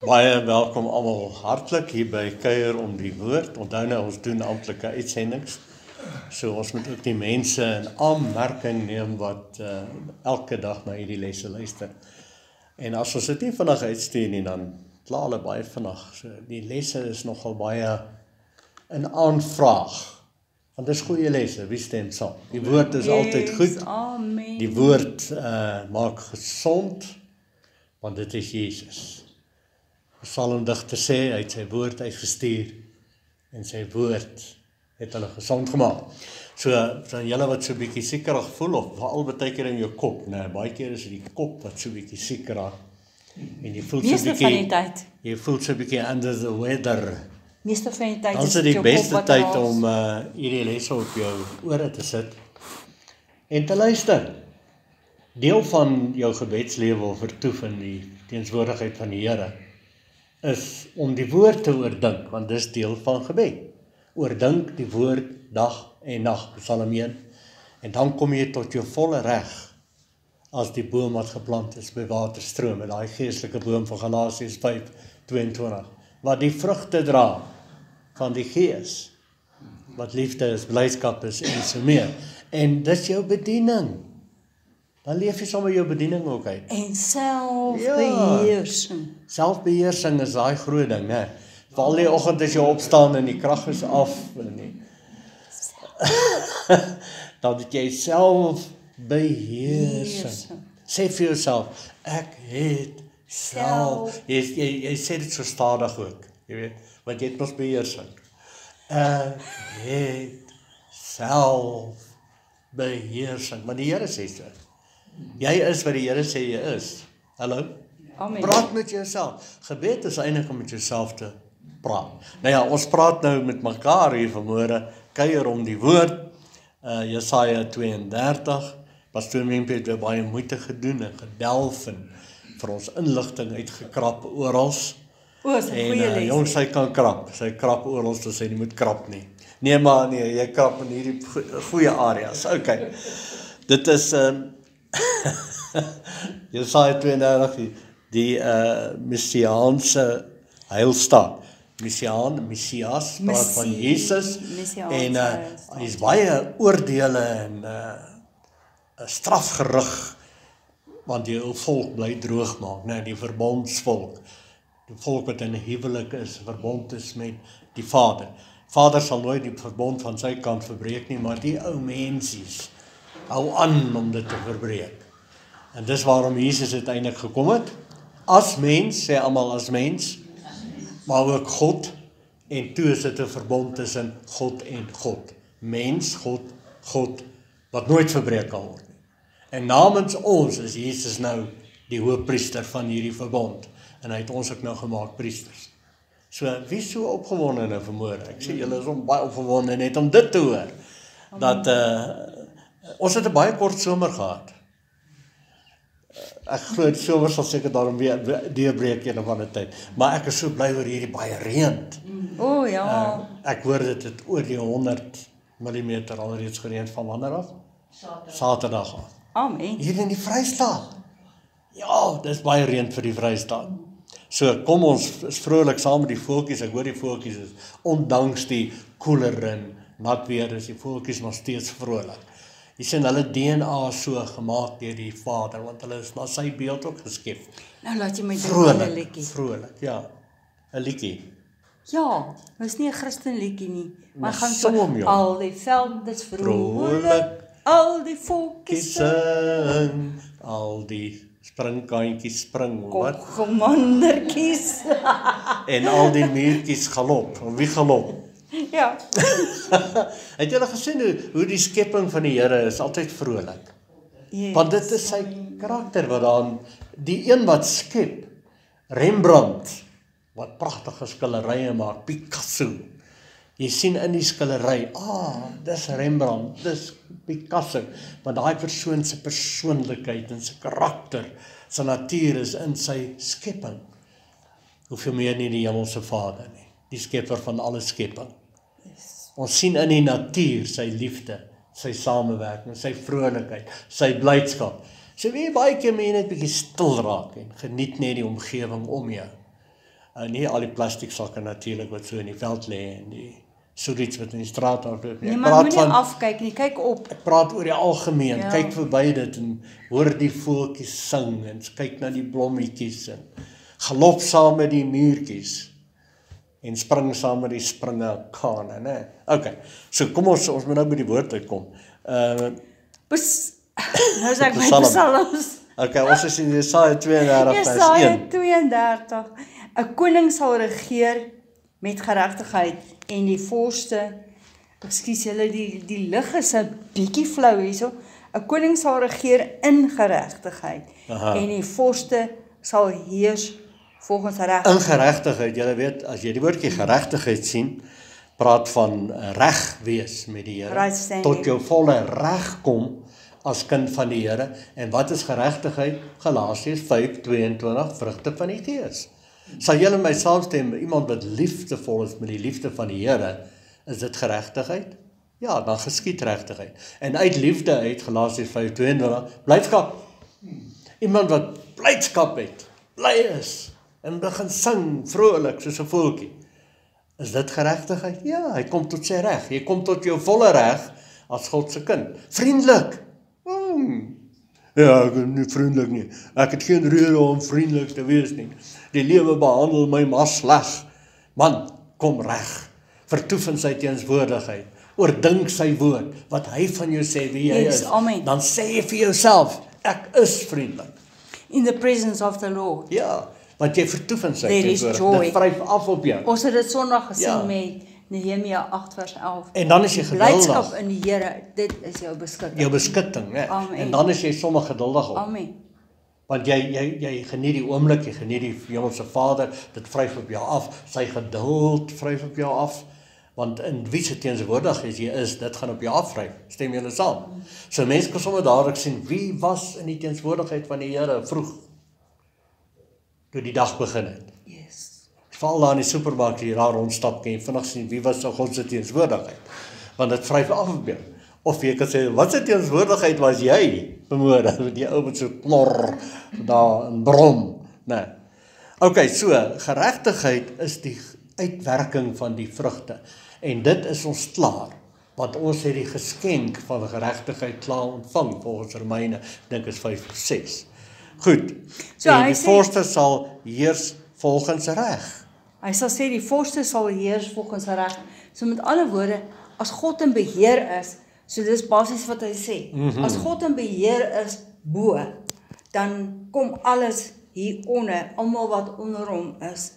Baie welkom almal hartlik hier by Kuier om die Woord. Onthou nou, ons doen amptelike uitsendings. So ons moet ook die mense in aanmerking neem wat elke dag na hierdie lesse luister. En as ons dit nie vinnig uitstuur nie, dan kla hulle baie vinnig. So die lesse is nogal baie in aanvraag. Want dis goeie lesse, wie stem saam? Die woord is altyd goed. Amen. Die woord maak gesond, want dit is Jesus. Psalmdigter sê, hy het sy woord uitgestuur en sy woord het hulle gesond gemaak. So julle wat so 'n bietjie siekerig voel, of veral baie keer in jou kop, baie keer is dit die kop wat so 'n bietjie sieker raak. En jy voel so 'n Meeste van die bietjie, tyd. jy voel so 'n bietjie under the weather. Meeste van die tyd Dan is is dit dit die jou beste kop wat tyd raas. om hierdie lesse op jou ore te sit en te luister. Deel van jou gebedslewe of vertoef in die teenswoordigheid van die Here is om die woord te oordink, want dis deel van gebed. Oordink die woord dag en nag, Psalm 1, en dan kom jy tot jou volle reg as die boom wat geplant is by waterstrome, daai geestelike boom van Galasiërs 5:22, wat die vrugte dra van die gees, wat liefde is, blydskap is en so meer. En dis jou bediening. Dan leef jy sommer jou bediening ook uit. En selfbeheersing. Selfbeheersing is daai groot ding, né? Veral die oggend as jy opstaan en die krag is af en dan het jy selfbeheersing. Sê vir jouself, ek het self. Jy sê dit so stadig ook, jy weet, want jy het mos beheersing. Ek het selfbeheersing. Maar die Here sê so. Jy is wat die Here sê jy is. Hallo? Amen. Praat met jouself. Gebed is eintlik om met jouself te praat. Nou ja, ons praat nou met mekaar hier vanmôre, kuier om die woord. Jesaja 32. Pastoor Mempie het weer baie moeite gedoen en gedelf en vir ons inligting uitgekrap orals. O, is 'n goeie En les. jong, sy kan krap. Sy krap orals, dus sy nie moet krap nie. Nee, maar nee, jy krap in hierdie goeie areas. Okay. Dit is Jesaja 32, die messiaanse heilstaat. Messias, praat van Jesus. En hy is baie oordeele en strafgerig, want die volk bly droog maak, né, die verbondsvolk. Die volk wat in 'n huwelik is, verbond is met die Vader. Vader sal nooit die verbond van sy kant verbreek nie, maar die ou mensies hou aan om dit te verbreek. En dis waarom Jesus uiteindelik gekom het. As mens, sê almal as mens, maar ook God, en toe is dit 'n verbond tussen God en God. Mens, God, wat nooit verbreek kan word nie. En namens ons is Jesus nou die hoëpriester van hierdie verbond. En hy het ons ook nou gemaak priesters. So, wie is so opgewonde nou vanmôre? Ek sê julle is baie opgewonde net om dit te hoor. Dat ons het 'n baie kort somer gehad. Ek glo die somer sal seker daarom weer deurbreek een of ander tyd. Maar ek is so bly oor hierdie baie reën. O ja. Ek hoor dit het oor die 100 mm alreeds gereën van wanneer af? Saterdag af. Amen. Hier in die Vrystaat. Ja, dis baie reën vir die Vrystaat. So kom ons is vrolik saam met die voeltjies. Ek hoor die voeltjies is ondanks die koeler en nat weer is die voeltjies nog steeds vrolik. Jy sien hulle DNA so gemaak deur die Vader, want hulle is na sy beeld ook geskep. Nou laat jy my dink aan 'n liedjie. Vrolik, ja. 'n liedjie. Ja, dis nie 'n Christen liedjie nie, maar gaan som hom, jong. al die veld is vrolik, Vrolik, al die voeltjies sing, al die springkantjies spring, wat? kommandertjies. En al die muurtjies galop. Of wie galop? Ja. Het julle gesien hoe die skepping van die Here is altyd vrolik? Yes. Want dit is sy karakter wat dan, die een wat skep, Rembrandt, wat pragtige skilderye maak, Picasso. Jy sien in die skildery, dis Rembrandt, dis Picasso, want daai persoon se persoonlikheid en sy karakter, sy natuur is in sy skepping. Hoeveel meer nie die hemelse Vader nie, die skepper van alle skepping. Ons sien in die natuur sy liefde, sy samewerking, sy vrolikheid, sy blydskap. So wie baie keer mense net bietjie stil raak en geniet net die omgewing om jou. Nie al die plastiek sakke natuurlik wat so in die veld lê en die soeriets wat in die straat afloop nie. Nee, Ek maar praat moenie van afkyk nie, kyk op. Ek praat oor die algemeen, Ja. kyk verby dit en hoor die voeltjies sing en kyk na die blommetjies en galop saam met die muurtjies en spring saam met die springkane, né? Okay. So kom ons moet nou by die woord uitkom. Nou sê ek my Psalm. psalms. Okay, ons is in Jesaja 32 vers Jesaja 1. 32. 'n Koning sal regeer met geregtigheid en die vorste, ekskuus julle, die lig is 'n bietjie flou hierso. 'n Koning sal regeer in geregtigheid en die vorste sal heers volgens reg. In geregtigheid, jy weet, as jy die woordjie geregtigheid sien, praat van reg wees met die Here, Right standing. tot jou volle reg kom as kind van die Here. En wat is geregtigheid? Galasiërs 5:22, vrugte van die Gees. Sal julle my saamstem, iemand wat liefdevol is met die liefde van die Here, is dit geregtigheid? Ja, dan geskied regtigheid. En uit liefde uit, Galasiërs 5:22, blydskap. Iemand wat blydskap het, bly is, en begin sing, vrolik, soos 'n voeltjie. Is dit geregtigheid? Ja, hy kom tot sy reg. Jy kom tot jou volle reg as God se kind. Vriendelik. Ja, ek is nie vriendelik nie. Ek het geen rede om vriendelik te wees nie. Die lewe behandel my maar sleg. Man, kom reg. Vertoef in sy teenswoordigheid. Oordink sy woord, wat hy van jou sê wie jy Yes, is. amen. Dan sê jy vir jouself, ek is vriendelik. In the presence of the Lord. Ja, want jy vertoef in sy There is teenswoordigheid. Dit joy. vryf af op jou. Ons het dit Sondag gesien Ja. met Nehemia 8 vers 11. En dan is jy Blydskap geduldig. in die Here, dit is jou beskutting. Jou beskutting, né? Amen. En dan is jy sommer geduldig op. Amen. Want jy geniet die oomblik, jy geniet die Hemelse Vader, dit vryf op jou af, sy geduld vryf op jou af. Want in wie se teenwoordigheid jy is, dit gaan op jou afvryf. Stem julle saam? So mense kan sommer dadelik sien wie was in die teenwoordigheid van die Here vroeg toe die dag begin het. Yes. Val daar in die supermark hier daar rondstap kan jy vinnig sien wie was God se teenwoordigheid. Want dit vryf af op jou. Of jy kan sê, wat se teenwoordigheid was jy vanmôre met die ou met so knor daar in brom, nee. Okay, so geregtigheid is die uitwerking van die vrugte. En dit is ons klaar, want ons het die geskenk van geregtigheid klaar ontvang volgens Romeine, dink is 5:6. Goed. So en hy die sê- vorste sal heers volgens reg. Hy sal sê die vorste sal heers volgens reg. So met ander woorde, as God in beheer is, so dis basies wat hy sê. As God in beheer is bo, dan kom alles hieronder, almal wat onder hom is,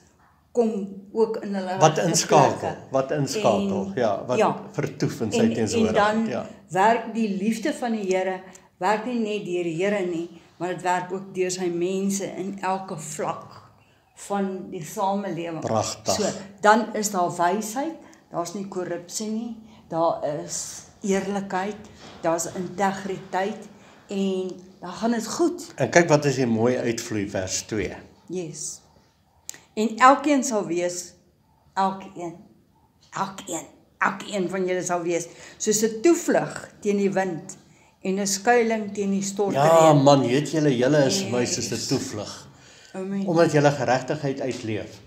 kom ook in hulle Wat regte inskakel, plekke. wat inskakel, En- ja, wat vertoef in sy En teenwoordigheid. dan Ja. werk die liefde van die Here, werk nie net deur die Here nie, maar dit werk ook deur sy mense in elke vlak van die samelewing. Pragtig. So, dan is daar wysheid, daar's nie korrupsie nie, daar is eerlikheid, daar's integriteit en dan gaan dit goed. En kyk wat is hier mooi uitvloei vers 2. Yes. En elkeen sal wees, elkeen van julle sal wees, soos 'n toevlug teen die wind en 'n skuiling teen die Ja stortreën. man, weet julle is my soos 'n toevlug. Amen. Omdat julle geregtigheid uitleef.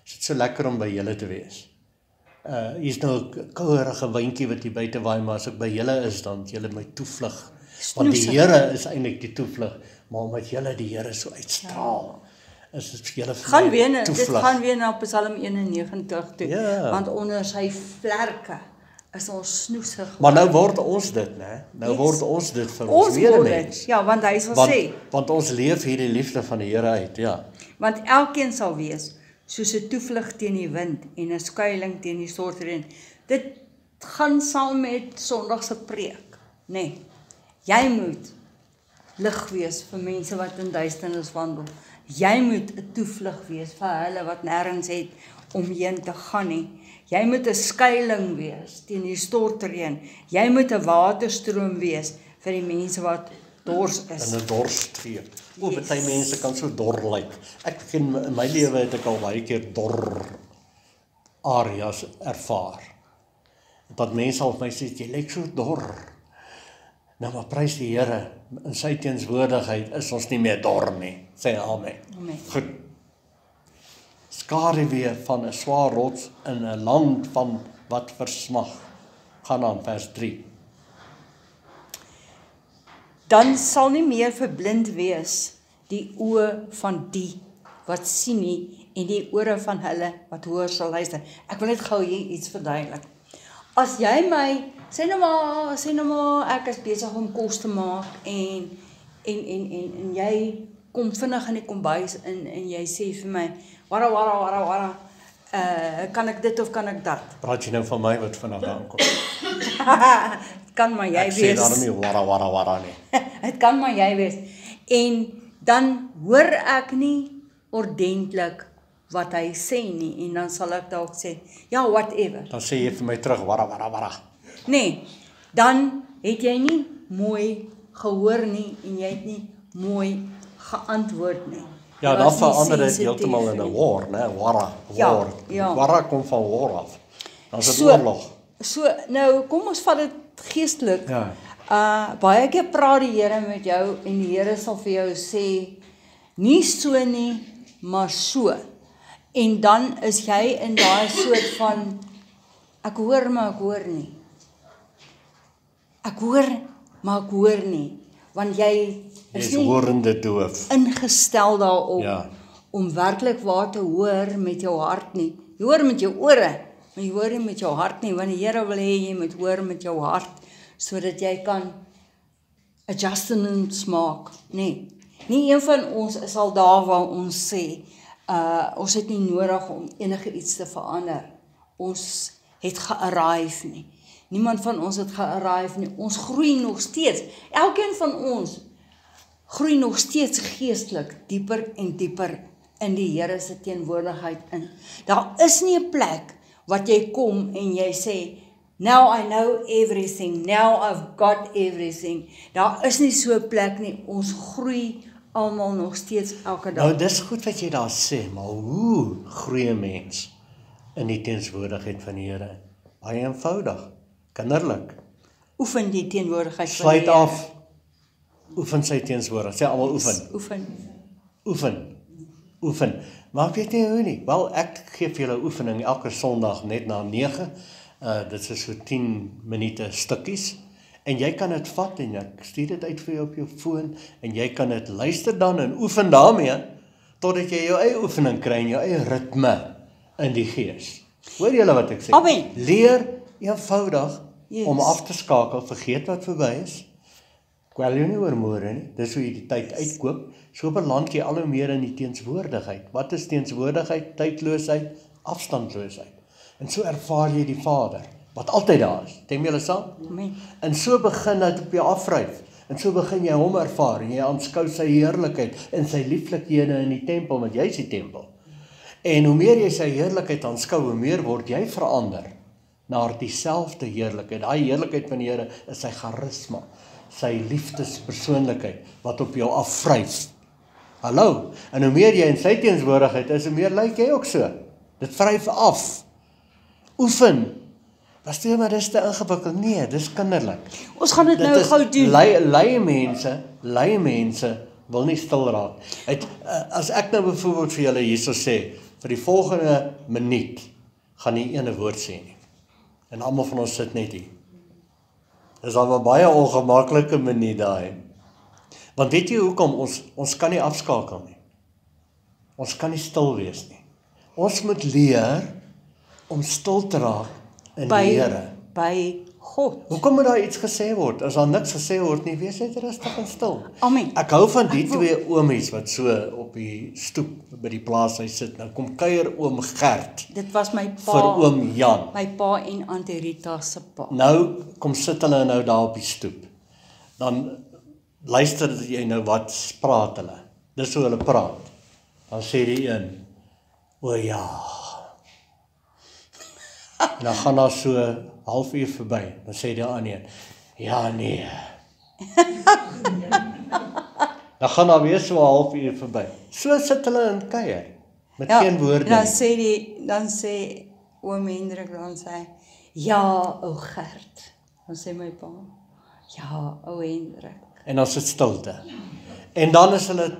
Is dit so lekker om by julle te wees. Hier's nou 'n kouerige windjie wat hier buite waai, maar as ek by julle is dan is julle my toevlug. Want die Snoesig. Here is eintlik die toevlug, maar omdat julle die Here so uitstraal, is dit vir julle vir Gaan my weer, dit toevlug. gaan weer na Psalm 91 toe. Ja. Want onder sy vlerke is ons snoesig. Maar nou word ons dit, né? Nou Yes. word ons dit vir ons Ons word medemens. dit. Ja, want hy sal Want, sê, want ons leef hierdie liefde van die Here uit, ja. want elkeen sal wees soos 'n toevlug teen die wind en 'n skuiling teen die stortreën. Dit gaan saam met Sondag se preek, nê. Nee, jy moet lig wees vir mense wat in duisternis wandel. Jy moet 'n toevlug wees vir hulle wat nêrens het om heen te gaan nie. Jy moet 'n skuiling wees teen die stortreën. Jy moet 'n waterstroom wees vir die mense wat dors is. In 'n dorstreek. O, Yes. baie mense kan so dor lyk. Ek ken in my lewe het ek al baie keer dor areas ervaar. Dat mense al vir my sê jy lyk so dor. Nou maar prys die Here, in sy teenswoordigheid is ons nie meer dor nie. Sê amen. Amen. Goed. skaduwee van 'n swaar rots in 'n land van wat versnag. Gaan aan vers 3. Dan sal nie meer verblind wees die oë van die wat sien nie en die ore van hulle wat hoor sal luister. Ek wil net gou hier iets verduidelik. As jy my, sê nou maar, ek is besig om kos te maak en jy kom vinnig in die kombuis in en jy sê vir my, wara, kan ek dit of kan ek dat? Praat jy nou van my wat vanaf aankom? Kan maar jy Ek sê wees. daarom nie wara nie. Het kan maar jy wees. En dan hoor ek nie ordentlik wat hy sê nie en dan sal ek dalk sê, ja, whatever. Dan sê jy vir my terug, wara. Nee, dan het jy nie mooi gehoor nie en jy het nie mooi geantwoord nie. Ja, Jy dan was nie verander dit sensitief heeltemal in 'n nie. war, né? War. Ja. Wara kom van war af. Dan is dit So- oorlog. So, nou, kom ons vat dit geestelik. Ja. Baie keer praat die Here met jou en die Here sal vir jou sê, nie so nie, maar so. En dan is jy in daai soort van, ek hoor, maar ek hoor nie. Ek hoor, maar ek hoor nie. Want jy is Jy's nie horende doof. ingestel daarop Ja. om werklik waar te hoor met jou hart nie. Jy hoor met jou ore, maar jy hoor nie met jou hart nie, want die Here wil hê jy moet hoor met jou hart, sodat jy kan adjustments maak. Nee, nie een van ons is al daar waar ons sê, ons het nie nodig om enige iets te verander. Ons het gearrive nie. Niemand van ons het gearrive nie. Ons groei nog steeds. Elkeen van ons groei nog steeds geestelik dieper en dieper in die Here se teenwoordigheid in. Daar is nie 'n plek wat jy kom en jy sê, now I know everything, now I've got everything. Daar is nie so 'n plek nie. Ons groei almal nog steeds elke dag. Nou, dis goed wat jy daar sê, maar hoe groei 'n mens in die teenwoordigheid van die Here? Baie eenvoudig, kinderlik. Oefen die teenwoordigheid van Sluit die Here. af. Oefen sy teenwoordigheid. Sê almal oefen. Oefen. Maar ek weet nie hoe nie. Wel, ek gee vir julle oefening elke Sondag net na 9. Dit is so 10 minute stukkies. En jy kan dit vat en ek stuur dit uit vir jou op jou foon en jy kan dit luister dan en oefen daarmee totdat jy jou eie oefening kry en jou eie ritme in die gees. Hoor julle wat ek sê? Amen. Leer eenvoudig Yes. om af te skakel, vergeet wat verby is. Kwel jou nie oor môre nie. Dis hoe jy die tyd uitkoop. So beland jy al hoe meer in die teenswoordigheid. Wat is teenswoordigheid? Tydloosheid, afstandloosheid. En so ervaar jy die Vader wat altyd daar is. Stem julle saam? Amen. En so begin dit op jou afryf. En so begin jy hom ervaar en jy aanskou sy heerlikheid en sy lieflikhede in die tempel, want jy is die tempel. En hoe meer jy sy heerlikheid aanskou, hoe meer word jy verander na dieselfde heerlikheid. Daai heerlikheid van die Here is sy charisma, sy liefdespersoonlikheid wat op jou afvryf. Hallo, en hoe meer jy in sy teenwoordigheid is, hoe meer lyk jy ook so. Dit vryf af. Oefen. Was dit maar dis te ingewikkeld? Nee, dis kinderlik. Ons gaan dit nou gou doen. Lei mense wil nie stil raak. As ek nou byvoorbeeld vir julle hierso sê, vir die volgende minuut gaan nie ene woord sê nie. En almal van ons sit net hier. Dis al 'n baie ongemaklike minuut daai. Want weet jy hoekom ons kan nie afskakel nie. Ons kan nie stil wees nie. Ons moet leer om stil te raak in die Here. By God. Hoekom moet daar iets gesê word? As daar niks gesê word nie, wees net rustig en stil. Amen. Ek hou van die twee oomies wat so op die stoep by die plaashuis sit. Nou kom kuier oom Gert Dit was my pa. vir oom Jan. My pa en Auntie Rita se pa. Nou kom sit hulle nou daar op die stoep. Dan luister jy nou wat praat hulle. Dis hoe hulle praat. Dan sê die een, o ja. En dan gaan daar so halfuur verby. Dan sê die ander een, ja nee. Dan gaan daar weer so 'n halfuur verby. So sit hulle in kuier met geen woorde. Dan sê oom Hendrik dan sê, ja, ou Gert. Dan sê my pa, ja, ou Hendrik. En dan sit stilte. En dan is hulle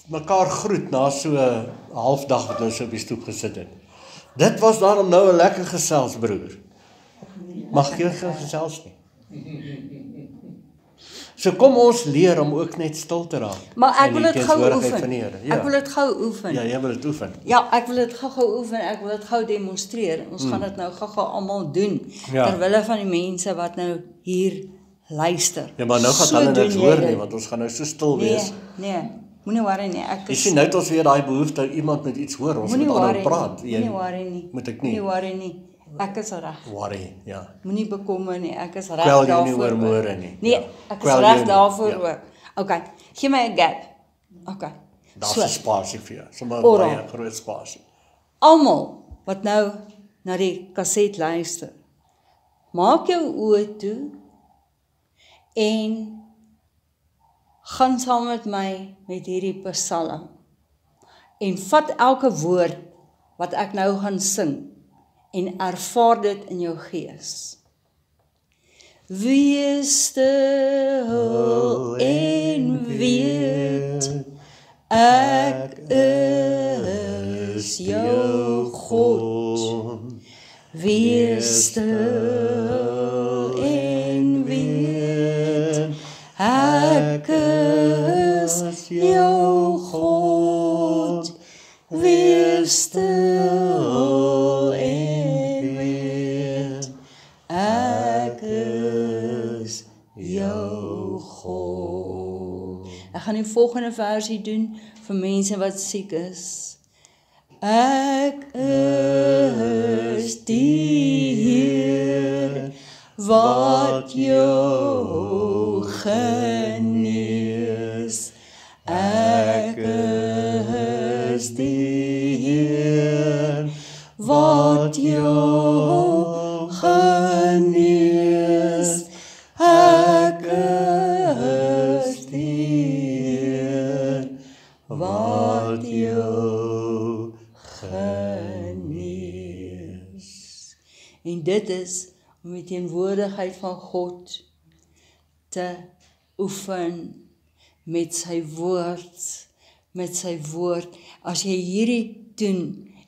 mekaar groet na so 'n halfdag wat ons op die stoep gesit het. Dit was daarom nou 'n lekker gesels, broer. Mag jy gesels nie? So kom ons leer om ook net stil te raak. Maar ek in wil die dit gou teenwoordigheid oefen. van die Here. Ja. Ek wil dit gou oefen. Ja, jy wil dit oefen. Ja, ek wil dit gou oefen, ek wil dit gou demonstreer. Ons gaan dit nou gou almal doen, Ja. terwille van die mense wat nou hier luister. Ja, maar nou gaan So hulle doen niks jy hoor dit. nie, want ons gaan nou so stil wees. Nee, moenie worry nie, ek Jy is... sien nou het ons weer daai behoefte iemand met iets hoor, ons Moenie moet worry aanhou praat. nie, moenie worry nie. Moet ek nie? Moenie worry nie, ek is reg. Worry, ja. Moenie bekommer nie, ek is reg Kwel jou daarvoor. nie oor môre nie. Nee, Ja. ek is Kwel jou reg nie, daarvoor ja. ook. Okay, gee my 'n gap. Okay. Daar's So, 'n spasie vir jou. Sommer Alright. baie groot spasie. almal wat nou na die kaset luister, maak jou oë toe en gaan saam met my met hierdie psalm. En vat elke woord wat ek nou gaan sing en ervaar dit in jou gees. Wees stil en weet, ek is jou God. Wees stil en weet, ek is jou God. Wees stil en weet, ek is jou God. Ek gaan die volgende versie doen vir mense wat siek is. Ek is die Heer wat jou genees. Ek is die Heer wat jou genees. Ek is die Heer wat jou genees. En dit is om die teenwoordigheid van God te oefen met sy woord, As jy hierdie doen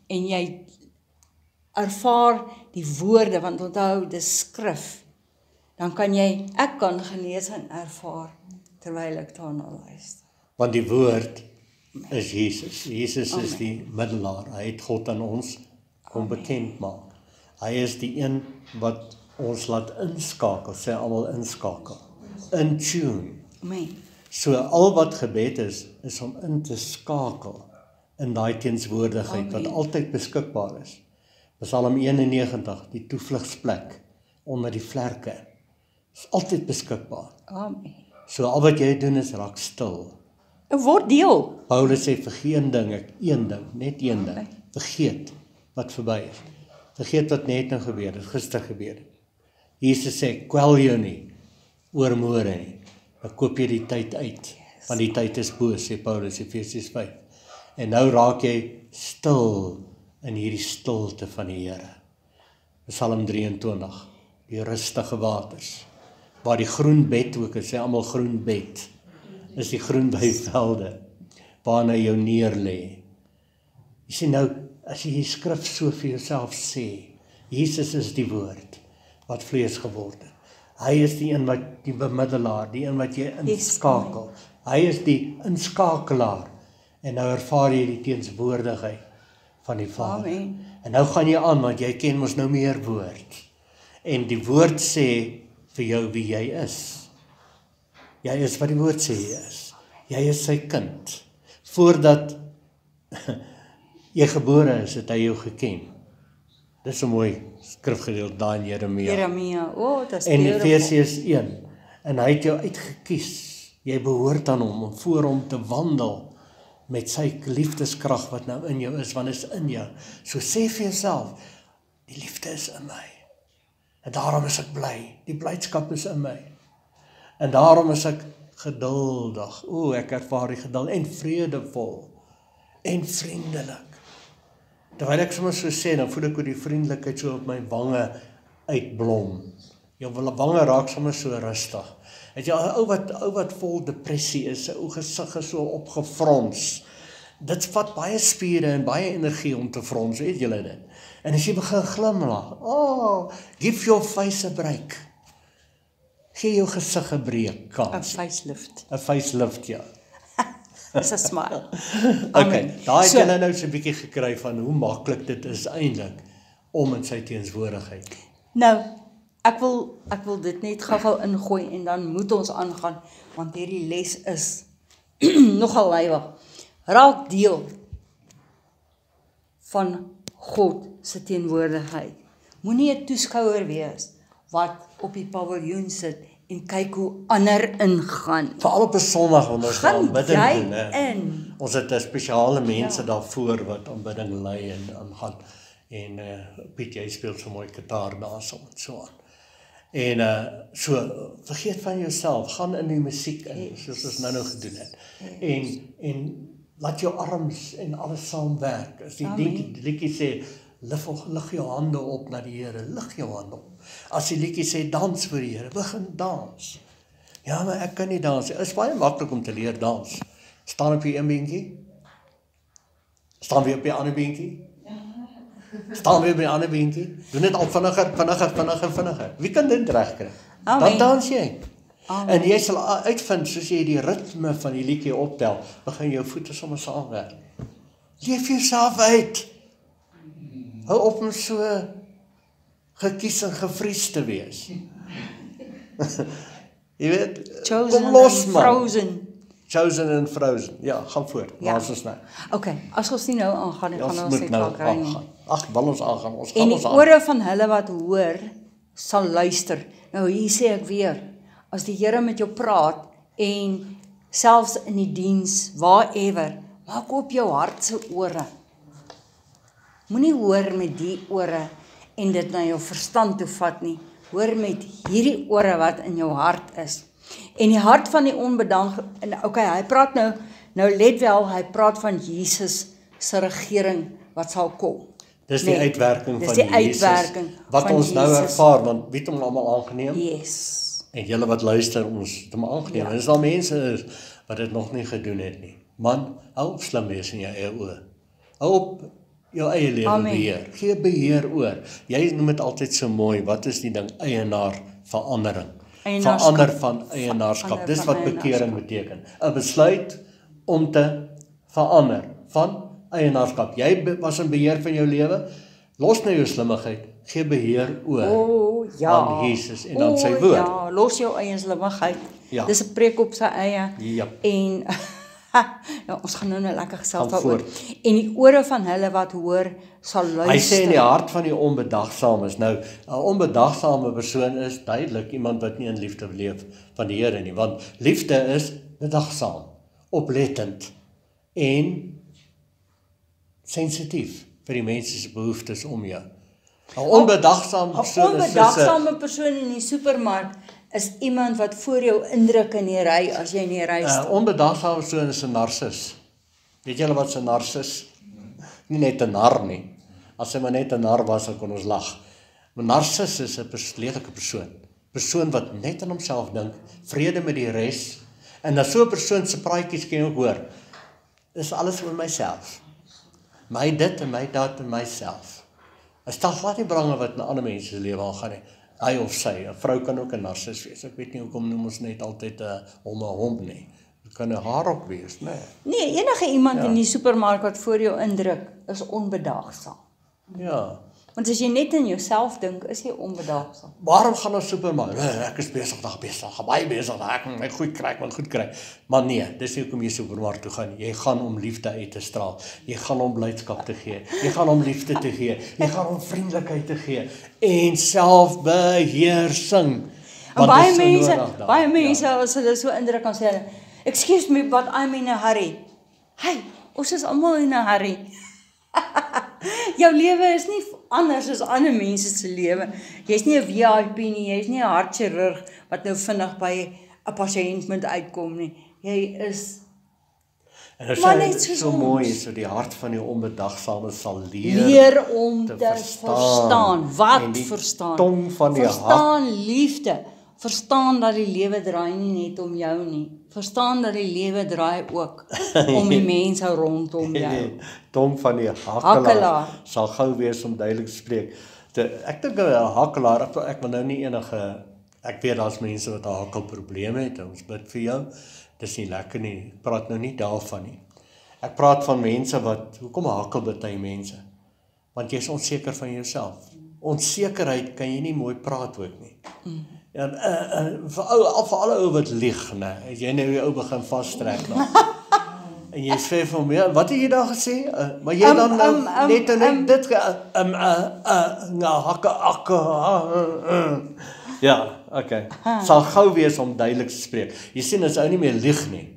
en jy ervaar die woorde, want onthou dis skrif, dan kan ek kan genesing ervaar terwyl ek daarna luister. Want die woord is Jesus. Jesus is die middelaar. Hy het God aan ons kom bekend maak. Hy is die een wat ons laat inskakel, sê almal inskakel. In tune. Amen. So al wat gebed is om in te skakel in daai teenswoordigheid wat altyd beskikbaar is. Psalm 91, die toevlugsplek onder die vlerke, is altyd beskikbaar. Amen. So al wat jy doen is raak stil. Ek word deel. Paulus sê vir een ding, net een ding, vergeet wat verby is. Vergeet wat net nou gebeur het, gister gebeur het. Jesus sê, kwel jou nie oor môre nie. Dan koop jy die tyd uit, want die tyd is boos, sê Paulus, Efesiërs 5. En nou raak jy stil in hierdie stilte van die Here. Psalm 23, die rustige waters, waar die groen bed ook is, sê almal groen bed, is die groen weivelde, waarna jou neer lê. Jy sien nou, as jy die skrif so vir jouself sê, Jesus is die woord, wat vlees geword het. Hy is die een wat die bemiddelaar, die een wat jy inskakel. Hy is die inskakelaar. En nou ervaar jy die teenswoordigheid van die Vader. Amen. En nou gaan jy aan, want jy ken mos nou meer woord. En die woord sê vir jou wie jy is. Jy is wat die woord sê jy is. Jy is sy kind. Voordat jy gebore is, het hy jou geken. Dis 'n mooi skrifgedeelte daar in Jeremia. Jeremia, dit is En beautiful. Efesiërs 1. En hy het jou uitgekies. Jy behoort aan hom om voor hom te wandel met sy liefdeskrag wat nou in jou is, want dit is in jou. So sê vir jouself, die liefde is in my. En daarom is ek bly. Die blydskap is in my. En daarom is ek geduldig. Ek ervaar die geduld en vredevol en vriendelik. Terwyl ek sommer so sê, dan voel ek hoe die vriendelikheid so op my wange uitblom. Jou wange raak sommer so rustig. Het jy 'n ou wat vol depressie is, sy ou gesig is so opgefrons. Dit vat baie spiere en baie energie om te frons, weet julle dit? En as jy begin glimlag, give your face 'n break. Gee jou gesig 'n breek, 'n facelift. 'n facelift, ja. Dis 'n smile. Okay, daai het julle nou so 'n bietjie gekry van hoe maklik dit is eintlik om in sy teenswoordigheid. Nou, ek wil dit net gou ingooi en dan moet ons aangaan, want hierdie les is nogal lywig. Raak deel van God se teenwoordigheid. Moenie 'n toeskouer wees wat op die paviljoen sit en kyk hoe ander ingaan. Veral op 'n Sondag wanneer ons aanbidding doen, in. Ons het 'n spesiale mense daarvoor wat aanbidding lei en aangaan. En Piet, jy speel so mooi gitaar daarso en so aan. En so vergeet van jouself, gaan in die musiek in, soos ons nou gedoen het. En laat jou arms en alles saamwerk. As die liedjie sê lig jou hande op na die Here, lig jou hande op. As die liedjie sê dans vir die Here, begin dans. Ja, maar ek kan nie dans. Dit is baie maklik om te leer dans. Staan op die een beentjie. Staan weer op die ander beentjie. Staan weer op die ander beentjie. Doen dit al vinniger. Wie kan dit regkry? Dan dans jy. En jy sal uitvind, soos jy die ritme van die liedjie optel, begin jou voete sommer saamwerk. Leef jouself uit. Hou op om so gekies en gevries te wees. Jy weet, kom los man. Chosen and frozen. Ja, gaan voort. Laat ons nou. Okay, as ons nie nou aangaan nie, gaan ons net kry nie. Ag, wil ons aangaan. Ons gaan en ons aan. En die ore van hulle wat hoor, sal luister. Nou hier sê ek weer, as die Here met jou praat en selfs in die diens, whatever, maak op jou hart se ore. Moenie hoor met die ore en dit na jou verstand toe vat nie. Hoor met hierdie ore wat in jou hart is. En die hart van die onbedank, okay, hy praat nou let wel, hy praat van Jesus se regering wat sal kom. Dis die uitwerking van Jesus, wat ons nou ervaar, want wie het hom almal aangeneem? Yes. En julle wat luister, ons het hom aangeneem. Ja. En is daar mense wat dit nog nie gedoen het nie. Man, hou op slim wees in jou eie oë. Hou op jou eie lewe beheer. Gee beheer oor. Jy noem dit altyd so mooi, wat is die ding? Eienaar verandering. Verander van eienaarskap. Dis wat bekering beteken. 'n Besluit om te verander van eienaarskap. Jy was in beheer van jou lewe. Los nou jou slimmigheid. Gee beheer oor aan Jesus en aan sy woord. Ja, los jou eie slimmigheid. Ja. Dis 'n preek op sy eie. Ja. En ja, ons gaan nou lekker gesels daaroor. En die ore van hulle wat hoor, sal luister. Hy sê in die hart van die onbedagsame is. Nou, 'n onbedagsame persoon is duidelik iemand wat nie in liefde leef van die Here nie, want liefde is bedagsaam, oplettend en sensitief vir die mense se behoeftes om jou. 'n onbedagsame persoon in die supermark is iemand wat voor jou indruk in die ry as jy in die ry staan. 'n onbedagsame persoon is 'n narcis. Weet julle wat 'n narcis? Nie net 'n nar nie. As hy maar net 'n nar was, dan kon ons lag. 'n Narcis is 'n lelike persoon wat net aan homself dink, vrede met die res. En as so 'n persoon se praatjies kan jy ook hoor. Dis alles oor myself. My dit en my dat en myself. Hy stel glad nie belang wat in ander mense se lewe aangaan nie. Hy of sy, 'n vrou kan ook 'n narcis wees. Ek weet nie hoekom noem ons net altyd 'n hom nie. Dit kan 'n haar ook wees, né? Nee, enige iemand in die supermark wat voor jou indruk is onbedaagsaam. Ja. Want as jy net in jouself dink, is jy onbedaagsaam. Waarom gaan ons supermark? Ek is besig, baie besig, ek moet my goed kry. Maar nee, dis nie hoekom jy supermark toe gaan. Jy gaan om liefde uit te straal. Jy gaan om blydskap te gee. Jy gaan om liefde te gee. Jy gaan om vriendelikheid te gee en selfbeheersing. En baie mense as hulle so indruk kan sê hulle, excuse me, but I'm in a hurry. Hey, ons is almal in 'n hurry. Jou lewe is nie anders as ander mense se lewe. Jy's nie 'n VIP nie, jy's nie 'n hartchirurg wat nou vinnig by 'n pasiënt moet uitkom nie. Jy is maar net so mooi, so die hart van die onbedagsame sal leer om te verstaan. Wat verstaan? Tong van die verstaan hart. Liefde. Verstaan dat die lewe draai nie net om jou nie. verstaan dat die lewe draai ook om die mense rondom jou. Die tong van die Hakkelaar. hakkelaar sal gou wees om duidelik te spreek. Ek dink 'n hakkelaar, ek wil nou nie enige, ek weet daar's mense wat 'n hakkelprobleem het, ons bid vir jou, dis nie lekker nie, ek praat nou nie daarvan nie. Ek praat van mense wat, hoekom hakkel baie mense? Want jy is onseker van jouself. Onsekerheid kan jy nie mooi praat ook nie. En vir alle ou wat lieg, né? As jy nou die ou begin vastrek dan. En jy sê vir hom, ja, wat het jy daar gesê? Maar jy dan net dit ja, okay. Sal gou wees om duidelik te spreek. Jy sien as ou nie meer lieg nie,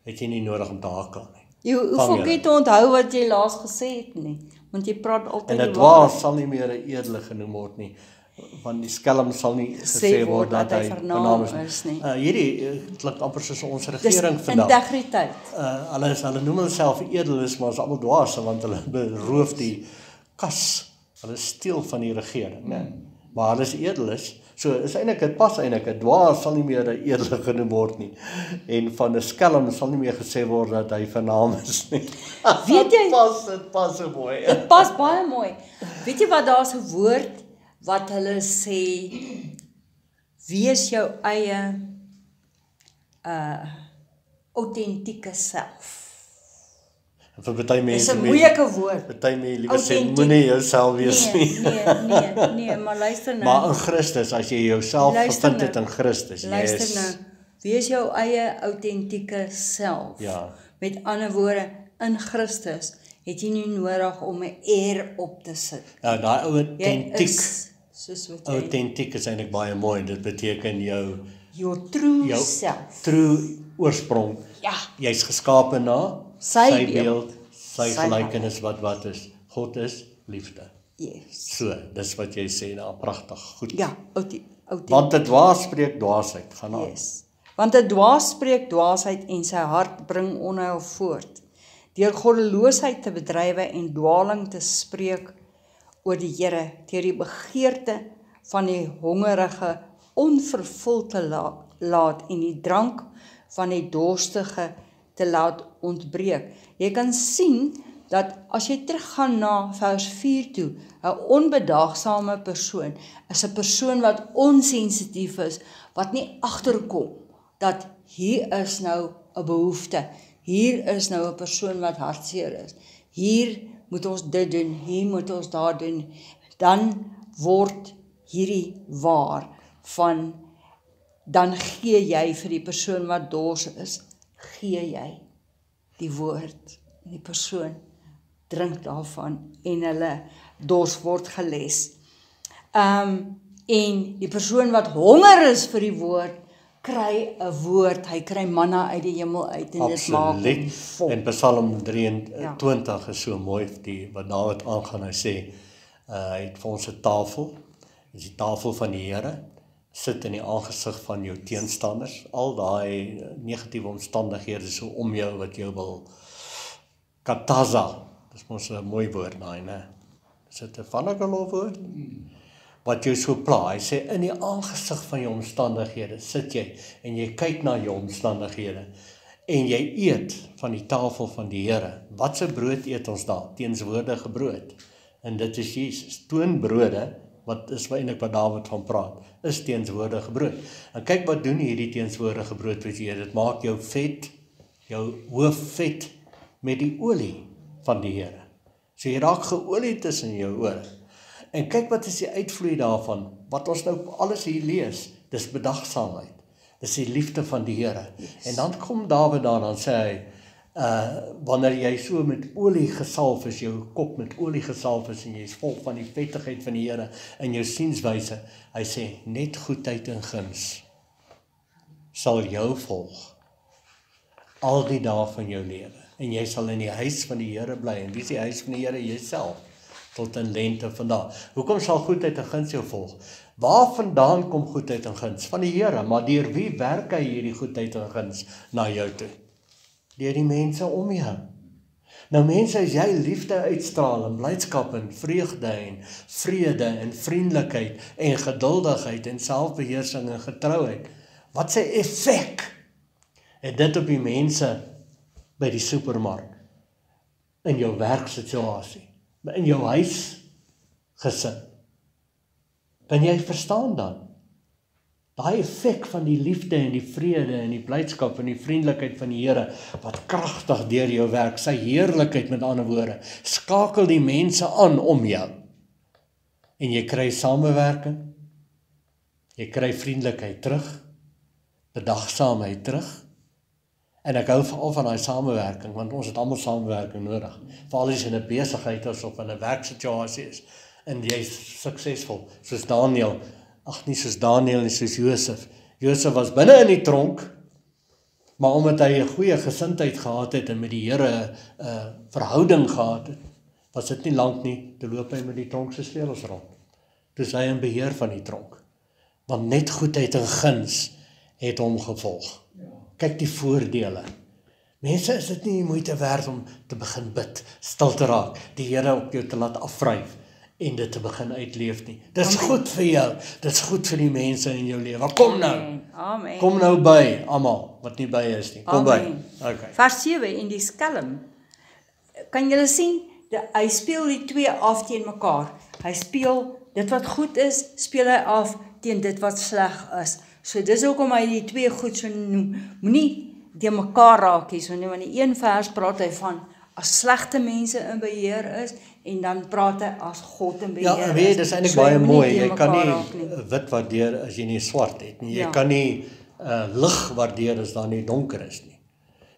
het jy nie nodig om te hakkel nie. Jy hoef nie te onthou wat jy laas gesê het nie, want jy praat altyd en 'n dwaas sal nie meer 'n edele genoem word nie, want die skelm sal nie gesê word dat hy vernaam is nie. Hierdie klink amper soos ons regering vandag. Integriteit. Hulle noem hulle self edeles, maar is almal dwaase want hulle beroof die kas. Hulle steel van die regering, né? Maar hulle is edeles. So is eintlik, dit pas eintlik, 'n dwaas sal nie meer 'n edele genoem word nie. En van 'n skelm sal nie meer gesê word dat hy vernaam is nie. Weet jy, dit pas so mooi. Dit pas baie mooi. Weet jy wat, daar's 'n woord wat hulle sê, wees jou eie autentieke self. En vir baie mense, dis 'n moeilike woord. Baie mense liever sê moenie jouself wees nie. Nee, maar luister nou. Maar in Christus, as jy jouself gevind het in Christus, luister nou. Wees jou eie autentieke self. Ja. Met ander woorde, in Christus het jy nie nodig om 'n eer op te sit. Ja, daai autentiek. Soos wat jy. Autentiek is eintlik baie mooi. Dit beteken jou true self. True oorsprong. Ja. Jy's geskape na sy beeld, sy gelykenis wat is. God is liefde. Yes. So, dis wat jy sê, nou pragtig, goed. Ja, autentiek. Want 'n dwaas spreek dwaasheid, gaan aan. Yes. Want 'n dwaas spreek dwaasheid en sy hart bring onheil voort. Deur goddeloosheid te bedrywe en dwaling te spreek oor die Here, deur die begeerte van die hongerige onvervul te laat en die drank van die dorstige te laat ontbreek. Jy kan sien dat as jy teruggaan na vers 4 toe, 'n onbedaagsame persoon is 'n persoon wat onsensitief is, wat nie agterkom dat hier is nou 'n behoefte, hier is nou 'n persoon wat hartseer is, hier moet ons dit doen, hier moet ons daar doen, dan word hierdie waar van, dan gee jy vir die persoon wat dors is, gee jy die woord, en die persoon drink daarvan, en hulle dors word geles. En die persoon wat honger is vir die woord, kry 'n woord, hy kry manna uit die hemel uit, en dit maak hom vol. En Psalm 23 is so mooi, wat Dawid aangaan, hy sê, hy het vir ons 'n tafel, dis die tafel van die Here, sit in die aangesig van jou teenstanders, al daai negatiewe omstandighede so om jou, wat jou wil kataza, dis mos 'n mooi woord daai, né? Is dit 'n Vanagalo woord? Wat jou so pla, hy sê, in die aangesig van jou omstandighede, sit jy, en jy kyk na jou omstandighede, en jy eet van die tafel van die Here. Wat se brood eet ons daar? Teenswoordige brood, en dit is Jesus. Toonbrode, wat is eintlik wat Dawid van praat, is teenswoordige brood. En kyk wat doen hierdie teenswoordige brood wat jy eet, dit maak jou vet, jou hoofvet, met die olie van die Here. So jy raak geolie tussen jou ore. En kyk wat is die uitvloei daarvan, wat ons nou alles hier lees, dis bedagsaamheid, dis die liefde van die Here. Yes. En dan kom Dawid daar, dan sê hy, wanneer jy so met olie gesalf is, jou kop met olie gesalf is, en jy is vol van die vettigheid van die Here, en jou sienswyse, hy sê, net goedheid en guns, sal jou volg, al die dae van jou lewe, en jy sal in die huis van die Here bly, en wie is die huis van die Here? Jouself, tot in lente vandaan. Hoekom sal goedheid en guns jou volg? Waar vandaan kom goedheid en guns? Van die Here, maar deur wie werk hy hierdie goedheid en guns na jou toe? Deur die mense om jou. Nou mense, as jy liefde uitstraal, en blydskap en vreugde en vrede en vriendelikheid en geduldigheid en selfbeheersing en getrouheid, wat sy effek? En dit op die mense by die supermark, in jou werksituasie, in jou huisgesin. Kan jy verstaan dan? Daai effek van die liefde en die vrede en die blydskap en die vriendelikheid van die Here, wat kragtig deur jou werk, sy heerlikheid met ander woorde, skakel die mense aan om jou. En jy kry samewerking, jy kry vriendelikheid terug, bedagsaamheid terug. En ek hou veral van daai samewerking, want ons het almal samewerking nodig. Veral as jy in 'n besigheid is of in 'n werksituasie is, en jy is suksesvol, soos Daniël, nie soos Daniël nie, soos Josef. Josef was binne in die tronk, maar omdat hy 'n goeie gesindheid gehad het en met die Here 'n verhouding gehad het, was dit nie lank nie, toe loop hy met die tronk se sleutels rond. Toe is hy in beheer van die tronk. Want net goedheid en guns het hom gevolg. Kyk die voordele. Mense, is dit nie die moeite werd om te begin bid, stil te raak, die Here op jou te laat afvryf en dit te begin uitleef nie. Dit is goed vir jou, dit is goed vir die mense in jou lewe. Kom nou. Amen. Kom nou by, almal wat nie by is nie. Kom Amen. by. Okay. Vers 7 in die skelm. Kan julle sien, hy speel die twee af teen mekaar. Hy speel dit wat goed is, speel hy af teen dit wat sleg is. So dis hoekom hy die twee goed so noem. Moenie die mekaar raak hier so nie, want die een vers praat hy van as slegte mense in beheer is, en dan praat hy as God in beheer is. Ja, weet, dis eintlik baie mooi. Jy kan nie wit waardeer as jy nie swart het nie. Jy kan nie lig waardeer as daar nie donker is nie.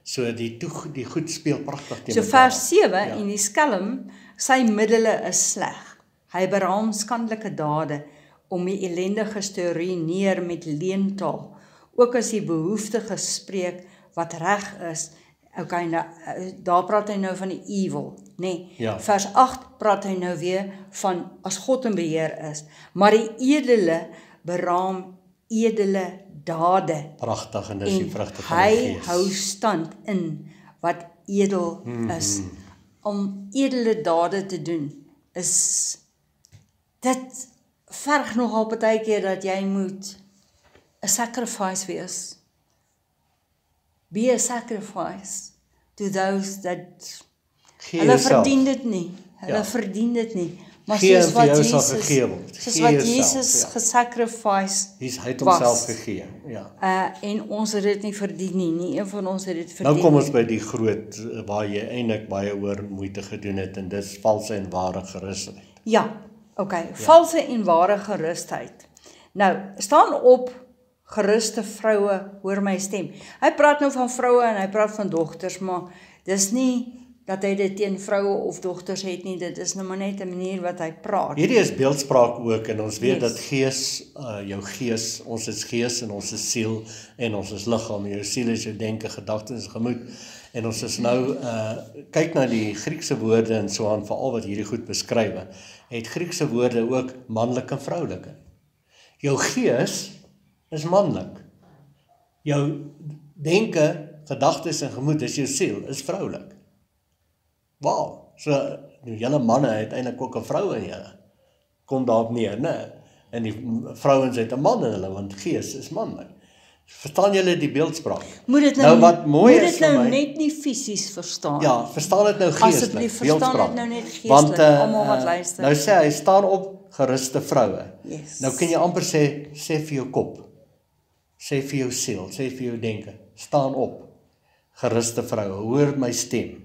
So die goed speel pragtig teen mekaar. So vers 7 en die skelm, sy middele is sleg. Hy beraam skandelike dade om die ellendiges te ruïneer met leentaal. Ook as die behoeftige spreek wat reg is. Okay, nou, daar praat hy nou van die evil, nee. Ja. Vers 8 praat hy nou weer van as God in beheer is. Maar die edele beraam edele dade. Pragtig, en dis die vrugte van hy die Gees. hou stand in wat edel is. Om edele dade te doen is, dit verg nogal baie keer dat jy moet 'n sacrifice wees. Be a sacrifice to those that hulle verdien dit nie. Hulle verdien dit nie. Maar soos wat Jesus gesacrifice Hy het homself gegee. Ja. En ons het dit nie verdien nie. Een van ons het dit verdien. Nou kom ons by die groot waar jy eintlik baie oor moeite gedoen het, en dis valse en ware gerusheid. Ja, okay. Valse en ware gerusheid. Nou, staan op geruste vroue, hoor my stem. Hy praat nou van vroue en hy praat van dogters, maar dis nie dat hy dit teen vroue of dogters het nie, dit is nou maar net 'n manier wat hy praat. Hierdie is beeldspraak ook, en ons weet dat gees, jou gees, ons is gees en ons is siel en ons is liggaam. Jou siel is jou denke, gedagtes en gemoed. En ons is nou, kyk na die Griekse woorde en so aan, veral wat hierdie goed beskryf, het Griekse woorde ook manlik en vroulik. Jou gees is manlik. Jou denke, gedagtes en gemoed is jou siel, is vroulik. Wow, so julle manne het eintlik ook 'n vrou in julle. Kom daarop neer, né? En die vrouens het 'n man in hulle, want gees is manlik. Verstaan julle die beeldspraak? Moet dit nou net nie fisies verstaan. Ja, verstaan dit nou geestelik. Asseblief, verstaan dit nou net geestelik, want, almal wat luister. Nou sê hy, staan op geruste vroue. Yes. Nou kan jy amper sê vir jou kop, sê vir jou siel, sê vir jou denke, staan op, geruste vroue, hoor my stem.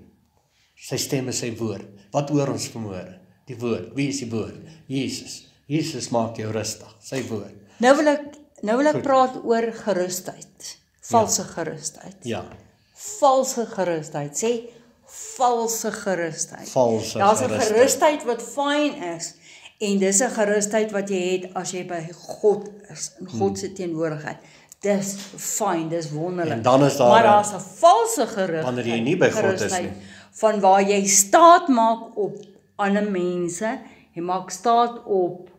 Sy stem is sy woord. Wat hoor ons vanmôre? Die woord. Wie is die woord? Jesus. Jesus maak jou rustig, sy woord. Nou wil ek praat oor gerusheid. Valse gerusheid. Ja. Valse gerusheid. Sê valse gerusheid. Valse Daar's 'n gerusheid wat fyn is, en dis 'n gerusheid wat jy het as jy by God is, in God se teenwoordigheid. Dis fyn, dis wonderlik. En dan is daar, maar daar's 'n valse gerusheid. Wanneer jy nie by God is nie. Van waar jy staat maak op ander mense, jy maak staat op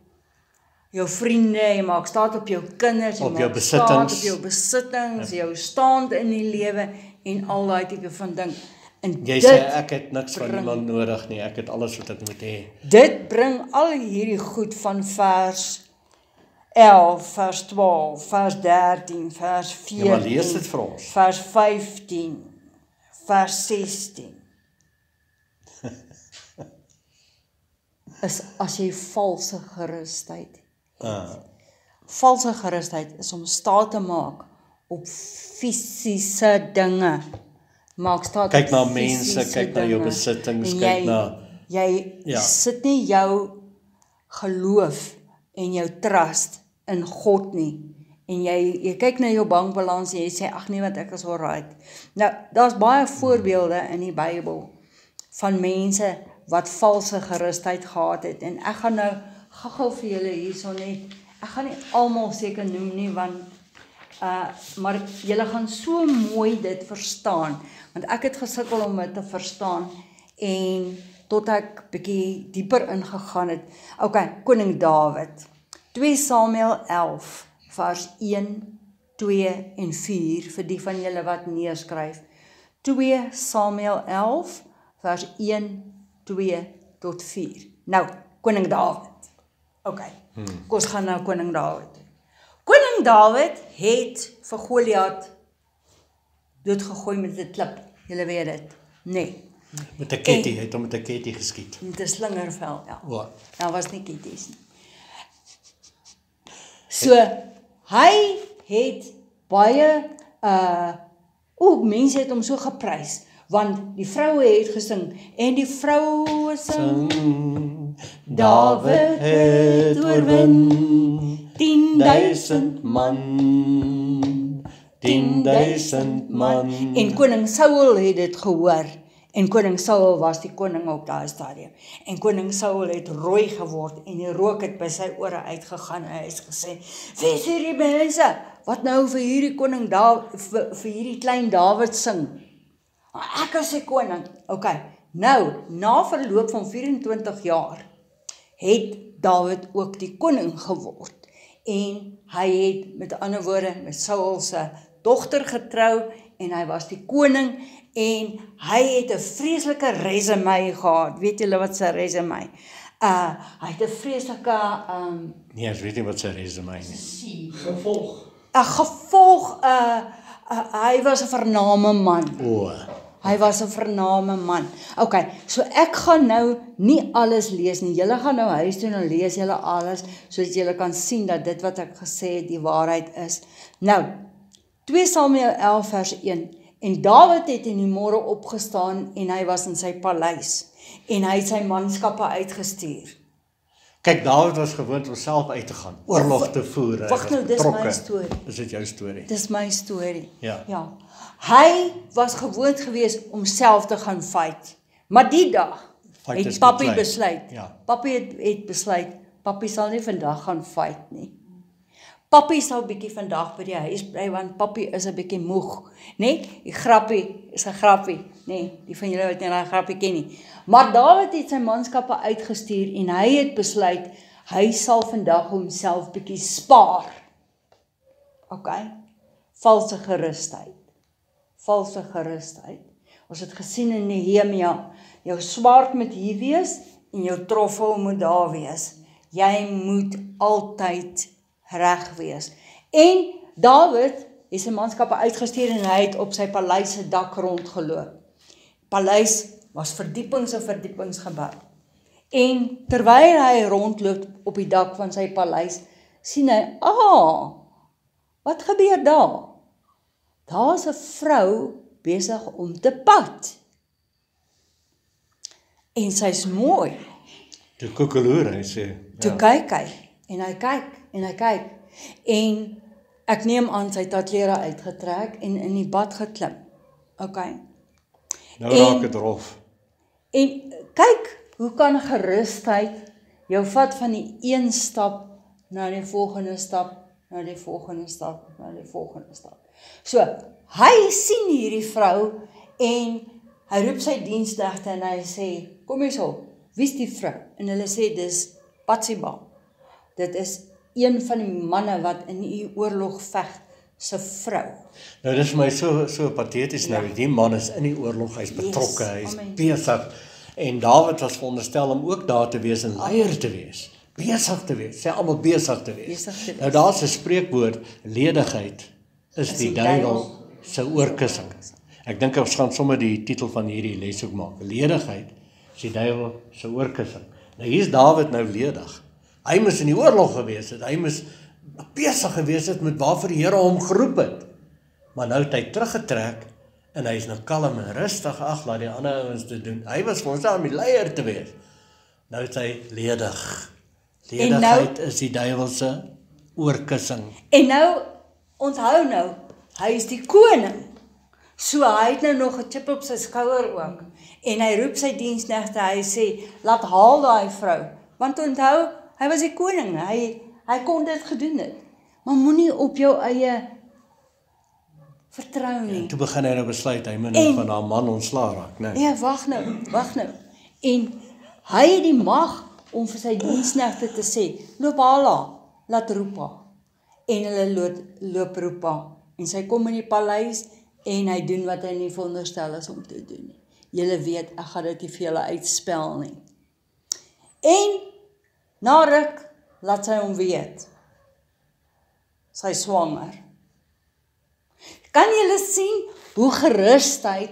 jou vriende, jy maak staat op jou kinders, jy maak staat op jou besittings, jou staand in die lewe en al daai tipe van ding. En jy sê ek het niks van iemand nodig nie, ek het alles wat ek moet hê. Dit bring al hierdie goed van vers 11, vers 12, vers 13, vers 14, Ja, maar lees dit vir ons. vers 15, vers 16. Is as jy valse gerusheid het. Valse gerusheid is om staat te maak op fisiese dinge. Maak staat Kyk op na mense, fisiese kyk na jou dinge. besittings, En kyk na... Jy Ja. sit nie jou geloof en jou trust in God nie. En jy kyk na jou bankbalans en jy sê, ag nee, want ek is alright. Nou, daar's baie voorbeelde in die Bybel van mense wat valse gerusheid gehad het. En ek gaan nou gou vir julle hierso net, ek gaan nie almal seker noem nie, want maar julle gaan so mooi dit verstaan, want ek het gesukkel om dit te verstaan, en tot ek bietjie dieper ingegaan het. Okay, koning Dawid, 2 Samuel 11, vers 1, 2 en 4, vir die van julle wat neerskryf. 2 Samuel 11, vers 1, 2 tot 4. Nou, koning Dawid. Okay, kom ons gaan nou koning Dawid. Koning Dawid het vir Goliat doodgegooi met 'n klip. Julle weet dit. Nee. Met 'n ketty, het hom met 'n ketty geskiet. Met 'n slingervel, ja. O, Daar was nie ketties nie. So, hy het baie, mense het hom so geprys, want die vroue het gesing, en die vroue sing, Dawid het oorwin, 10.000 man, 10.000 man. En koning Saul het dit gehoor, en koning Saul was die koning op daai stadium, en koning Saul het rooi geword, en die rook het by sy ore uitgegaan, en hy het gesê, wie is hierdie mense, wat nou vir hierdie koning vir hierdie klein Dawid sing? Ek is die koning. Okay, nou, na verloop van 24 jaar, het Dawid ook die koning geword, en hy het met ander woorde met Saul se dogter getrou, en hy was die koning, en hy het 'n vreeslike resume gehad. Weet julle wat sy resume? Hy het 'n vreeslike nee, ek weet nie wat sy resume nie. hy was 'n vername man. O, Hy was 'n vername man. Okay, so ek gaan nou nie alles lees nie. Julle gaan nou huis toe en lees julle alles, sodat julle kan sien dat dit wat ek gesê het die waarheid is. Nou, 2 Samuel 11 vers 1. En Dawid het in die môre opgestaan en hy was in sy paleis. En hy het sy manskappe uitgestuur. kyk, Dawid was gewoond om self uit te gaan, oorlog te voer. Hy Wag was nou, dis betrokke. my storie. Is dit jou storie? Dis my storie. Ja. Hy was gewoond geweest om self te gaan fight. Maar die dag Fight het is papi klein. besluit. Ja. Papi het besluit, papi sal nie vandag gaan fight nie. Papi sal bietjie vandag by die huis bly, want papi is 'n bietjie moeg, né? Die grappie is 'n grappie, né? Die van julle wat nie daai grappie ken nie. Maar Dawid het sy manskappe uitgestuur en hy het besluit hy sal vandag homself bietjie spaar. Okay? Valse gerusheid. Valse gerusheid. Ons het gesien in Nehemia, jou swaard moet hier wees en jou troffel moet daar wees. Jy moet altyd reg wees. En Dawid het sy manskappe uitgestuur en hy het op sy paleis se dak rondgeloop. Paleis was verdiepings en verdiepings gebou. En terwyl hy rondloop op die dak van sy paleis, sien hy, wat gebeur daar? Daar's 'n vrou besig om te pad. En sy's mooi. Toe koekeloer, hy sê. Toe kyk hy, en hy kyk, en hy kyk. En ek neem aan sy het haar klere uitgetrek en in die bad geklim. Okay. Nou raak dit rof. En kyk, hoe kan gerusheid jou vat van die een stap na die volgende stap, na die volgende stap, na die volgende stap. So, hy sien hierdie vrou en hy roep sy diensknegte en hy sê, kom hier so, wie is die vrou? En hulle sê, dis Batsheba. Dit is een van die manne wat in die oorlog veg se vrou. Nou dis vir my so pateties nou, die man is in die oorlog, hy's betrokke, hy's amen. besig, en Dawid was veronderstel om ook daar te wees en leier te wees, besig te wees. Sy almal besig te wees. Besig te wees. Nou daar's 'n spreekwoord, ledigheid is die duiwel se oorkussing. Ek dink ons gaan sommer die titel van hierdie les ook maak. Ledigheid is die duiwel se oorkussing. Nou hier's Dawid nou ledig. Hy moes in die oorlog gewees het. Hy moes besig gewees het met waarvoor die Here hom geroep het. Maar nou het hy teruggetrek en hy is nou kalm en rustig. Ag, laat die ander ouens dit doen. Hy was vir ons daar om die leier te wees. Nou is hy ledig. Ledigheid is die duiwel se oorkussing. En nou, onthou nou, hy is die koning. So hy het nou nog 'n chip op sy skouer ook. En hy roep sy diensknegte, hy sê, laat haal daai vrou. Want onthou, hy was die koning, hy kon dit gedoen het. Maar moenie op jou eie vertrou nie. En toe begin hy nou besluit, hy moet nou van haar man ontslaa raak, né? Nee, wag nou. En hy het die mag om vir sy diensknegte te sê, loop haal haar, laat roep haar. En hulle loop roep haar. En sy kom in die paleis en hy doen wat hy nie veronderstel is om te doen nie. Julle weet, ek gaan dit nie vir julle uitspel nie. En na ruk laat sy hom weet. Sy swanger. Kan julle sien hoe gerusheid,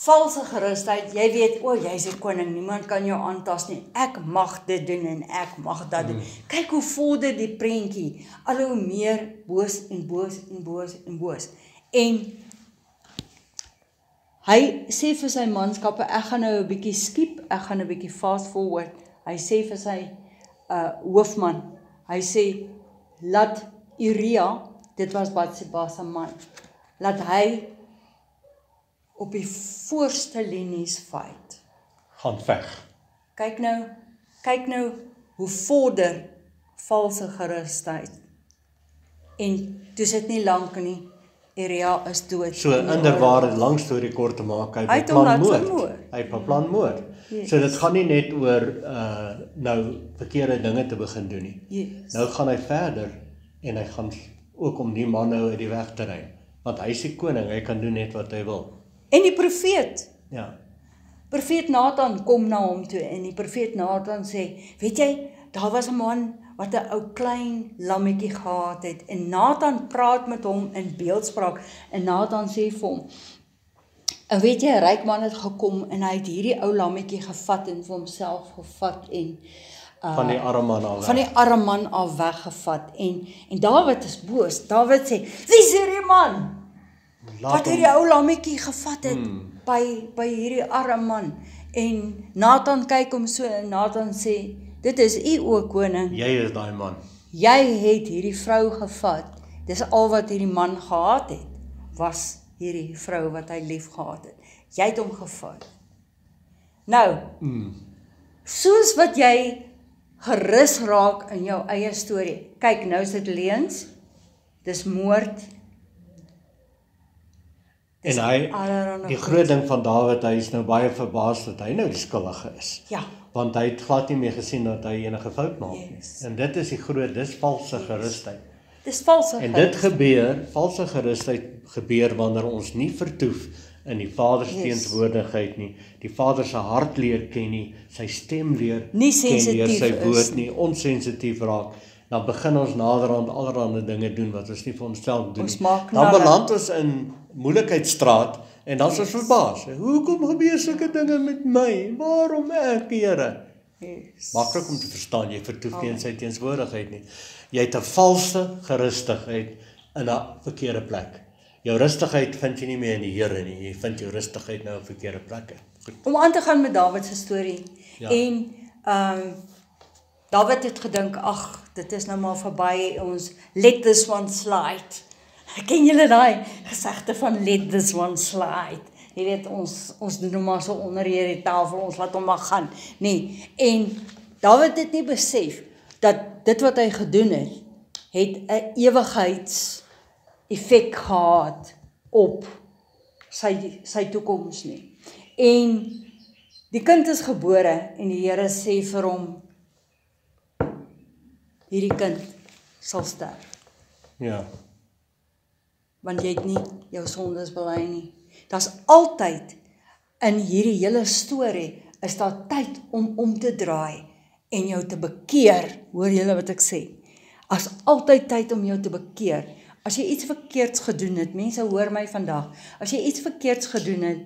valse gerusheid, jy weet, jy's die koning, niemand kan jou aantas nie. Ek mag dit doen en ek mag dat doen. Kyk hoe vorder die prentjie, al hoe meer boos en boos en boos en boos. En hy sê vir sy manskappe, ek gaan nou 'n bietjie skiep, ek gaan 'n bietjie fast forward. Hy sê vir sy hoofman, hy sê, laat Uria, dit was Batsheba se man, laat hy op die voorste linies fight. Gaan veg. Kyk nou hoe vorder valse gerusheid. En toe sit nie lank nie, Uria is dood. So inderwaar, lang storie kort te maak, hy beplan moord. Hy beplan moord. Yes. So dit gaan nie net oor nou verkeerde dinge te begin doen nie. Yes. Nou gaan hy verder en hy gaan ook om die man nou uit die weg te ry. Want hy is die koning, hy kan doen net wat hy wil. En die profeet, Ja. profeet Nathan kom na hom toe en die profeet Nathan sê, weet jy, daar was 'n man wat 'n ou klein lammetjie gehad het en Nathan praat met hom in beeldspraak en Nathan sê vir hom, en weet jy, 'n ryk man het gekom en hy het hierdie ou lammetjie gevat en vir homself gevat en Van die arme man af. van die arme man af weggevat en Dawid is boos. Dawid sê, wie is hierdie man? Wat hierdie ou lammetjie gevat het by hierdie arme man. En Nathan kyk hom so en Nathan sê, dit is u o koning. Jy is daai man. Jy het hierdie vrou gevat. Dis al wat hierdie man gehad het, was hierdie vrou wat hy lief gehad het. Jy het hom gevat. Nou, soos wat jy gerus raak in jou eie storie. Kyk, nou is dit leuns. Dis moord. En hy, die groot ding van Dawid, hy is nou baie verbaas dat hy nou die skuldige is. Ja. Want hy het glad nie meer gesien dat hy enige fout maak nie. En dit is die groot, dis valse gerusheid. Dis valse En dit gebeur, valse gerusheid gebeur wanneer ons nie vertoef in die Vader se teenwoordigheid nie, die Vader se hart leer ken nie, sy stem leer nie ken deur sy sensitief woord is nie, onsensitief raak, dan begin ons naderhand allerhande dinge doen wat ons nie vir onsself doen Ons nie. maak Dan nader. beland ons in moeilikheidstraat en dan is ons verbaas. Hoekom gebeur sulke dinge met my? Waarom ek, Here? Yes. Maklik om te verstaan, jy vertoef nie in sy teenswoordigheid nie. Jy het 'n valse gerustigheid in 'n verkeerde plek. Jou rustigheid vind jy nie meer in die Here nie, jy vind jou rustigheid nou op verkeerde plekke. Goed. Om aan te gaan met Dawid se storie. Ja. En Dawid het gedink, ag, dit is nou maar verby, ons let this one slide. Ken julle daai gesegde van let this one slide? Jy weet, ons doen hom maar so onder hierdie tafel, ons laat hom maar gaan. Nee, en Dawid het nie besef dat dit wat hy gedoen het 'n ewigheidseffek gehad op sy toekoms nie. En die kind is gebore en die Here sê vir hom, hierdie kind sal sterf, Ja. want jy het nie jou sondes bely nie. Daar's altyd in hierdie hele storie is daar tyd om te draai en jou te bekeer. Hoor julle wat ek sê? As altyd tyd om jou te bekeer. As jy iets verkeerds gedoen het, mense hoor my vandag, as jy iets verkeerds gedoen het,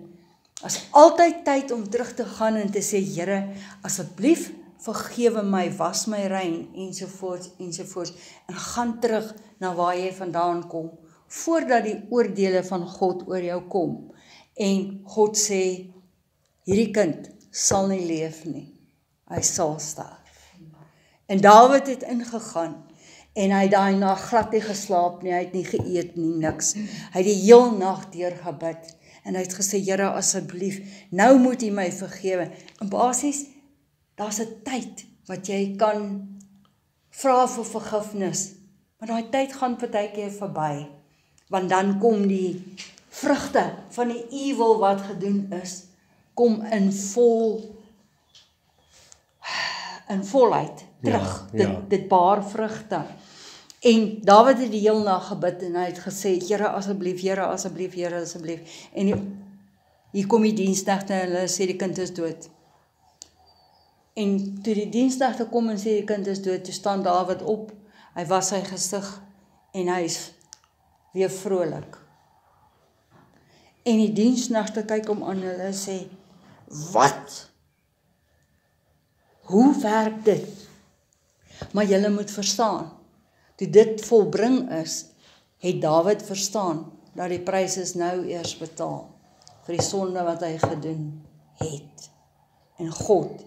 as altyd tyd om terug te gaan en te sê, Here, asseblief vergewe my, was my rein, ensovoorts, ensovoorts, en gaan terug na waar jy vandaan kom, voordat die oordeele van God oor jou kom. En God sê, hierdie kind sal nie leef nie, hy sal sterf. En Dawid het ingegaan, en hy het daai nag glad nie geslaap nie, hy het nie geëet nie, niks. Hy het die heel nag deur gebid, en hy het gesê, Here, asseblief, nou moet U my vergewe. En basies, daar's 'n tyd wat jy kan vra vir vergifnis, maar daai tyd gaan partykeer verby, want dan kom die vrugte van die evil wat gedoen is, kom in volheid terug, dit baar vrugte. En Dawid het die heel nag gebid en hy het gesê, Here asseblief, Here asseblief, Here asseblief. En hier kom die diensknegte en hulle sê die kind is dood. En toe die diensknegte kom en sê die kind is dood, toe staan Dawid op, hy was sy gesig en hy is weer vrolik. En die diensknegte kyk hom aan en hulle sê, wat? Hoe werk dit? Maar julle moet verstaan, toe dit volbring is, het Dawid verstaan, dat die prys is nou eers betaal, vir die sonde wat hy gedoen het. En God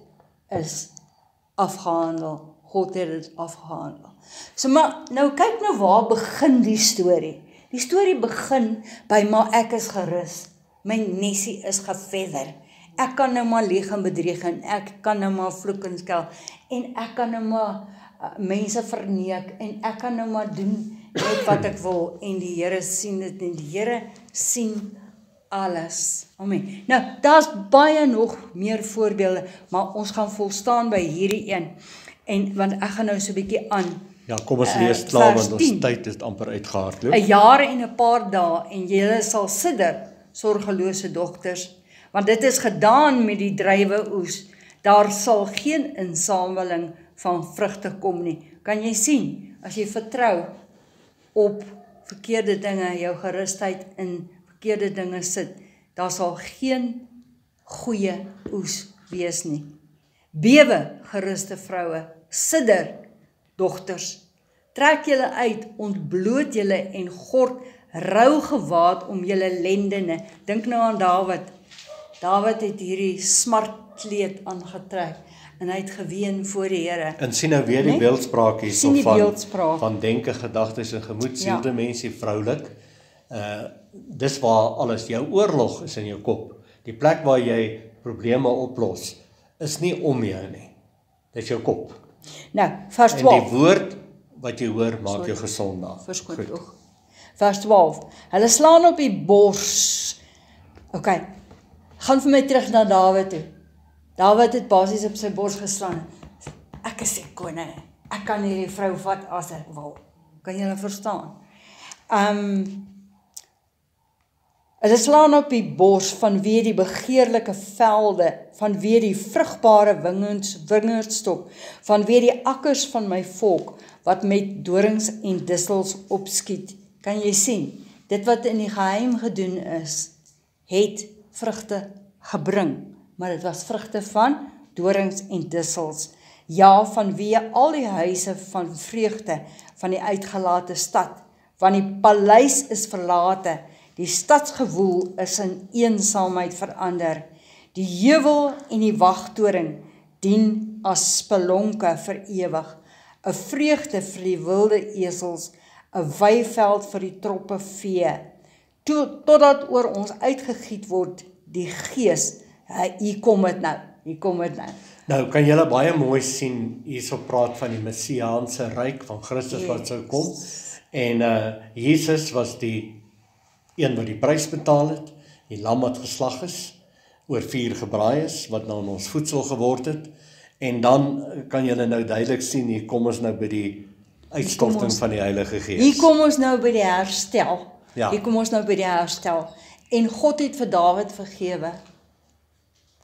is afgehandel, God het dit afgehandel. So maar, nou kyk nou waar begin die storie. Die storie begin by, maar ek is gerus, my nesie is gefedder, ek kan nou maar lieg en bedrieg, en ek kan nou maar vloek en skel, en ek kan nou maar mense verneek, en ek kan nou maar doen net wat ek wil, en die Here sien dit, en die Here sien alles. Amen. Nou, daar's baie nog meer voorbeelde, maar ons gaan volstaan by hierdie een, en want ek gaan nou so 'n bietjie aan. Ja, kom ons lees klaar, want ons tyd is amper uitgehardloop. 'n jaar en 'n paar dae, en julle sal sidder, sorgelose dogters, want dit is gedaan met die druiwe oes. Daar sal geen insameling van vrugte kom nie. Kan jy sien, as jy vertrou op verkeerde dinge, jou gerusheid in verkeerde dinge sit, daar sal geen goeie oes wees nie. Bewe, geruste vroue, sidder, dogters, trek julle uit, ontbloot julle en gord rougewaad om julle lendene. Dink nou aan Dawid. Dawid het hierdie smartkleed aangetrek en hy het geween voor die Here. En sien nou weer die beeldspraak hier sien die beeldspraak van denke, gedagtes en gemoed, sielde mensie vroulik. Dis waar alles, jou oorlog is in jou kop. Die plek waar jy probleme oplos, is nie om jou nie. Dis jou kop. Nou, vers 12. En die woord wat jy hoor, maak jou gesond na. Vers 12. Hulle slaan op die bors. OK. Gaan vir my terug na Dawid toe. Dawid het basies op sy bors geslaan. Ek is die koning. Ek kan hierdie vrou vat as ek wil. Kan julle verstaan? Hulle slaan op die bors vanweë die begeerlike velde, vanweë die vrugbare wingerdstok, vanweë die akkers van my volk, wat met dorings en dissels opskiet. Kan jy sien? Dit wat in die geheim gedoen is, het vrugte gebring, maar dit was vrugte van dorings en dissels. Ja, vanweë al die huise van vreugde van die uitgelate stad, want die paleis is verlate, die stadsgewoel is in eensaamheid verander. Die heuwel en die wagtoring dien as spelonke vir ewig, 'n vreugde vir die wilde esels, 'n weiveld vir die troppe vee, totdat oor ons uitgegiet word die gees. Hier kom dit nou. Nou kan julle baie mooi sien, hierso praat van die messiaanse ryk, van Christus wat sou kom, en Jesus was die een wat die prys betaal het, die lam wat geslag is, oor vuur gebraai is, wat nou ons voedsel geword het, en dan kan julle nou duidelik sien, hier kom ons nou by die uitstorting van die Heilige Gees. Hier kom ons nou by die herstel. Ja. Hier kom ons nou by die herstel. En God het vir Dawid vergewe.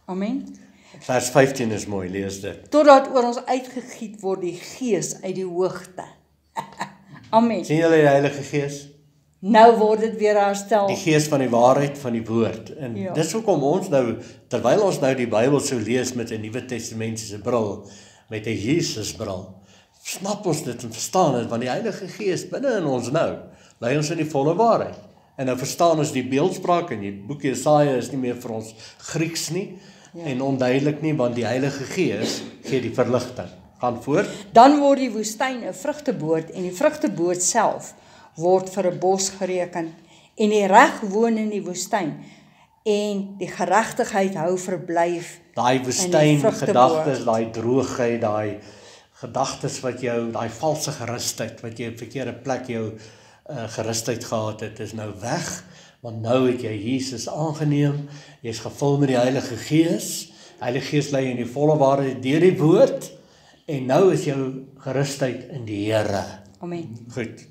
Amen. Vers 15 is mooi, lees dit. Totdat oor ons uitgegiet word die Gees uit die hoogte. Amen. Sien julle die Heilige Gees? Nou word dit weer herstel. Die Gees van die waarheid van die woord. En Ja. dis hoekom ons nou, terwyl ons nou die Bybel sou lees met 'n Nuwe Testamentiese bril, met 'n Jesusbril, snap ons dit en verstaan dit, want die Heilige Gees binne in ons nou, lei ons in die volle waarheid. En nou verstaan ons die beeldspraak in die boek Jesaja is nie meer vir ons Grieks nie, en onduidelik nie, want die Heilige Gees gee die verligting. Gaan voort. Dan word die woestyn 'n vrugteboord en die vrugteboord self word vir 'n bos gereken en die reg woon in die woestyn en die geregtigheid hou verblyf. Daai woestyn vrugteboord. gedagtes, daai droogheid, daai gedagtes wat jou, daai valse gerusheid wat jy op 'n verkeerde plek jou gerusheid gehad het, is nou weg, want nou het jy Jesus aangeneem, jy's gevul met die Heilige Gees. Heilige Gees lei in die volle waarheid deur die woord en nou is jou gerusheid in die Here. Amen. Goed.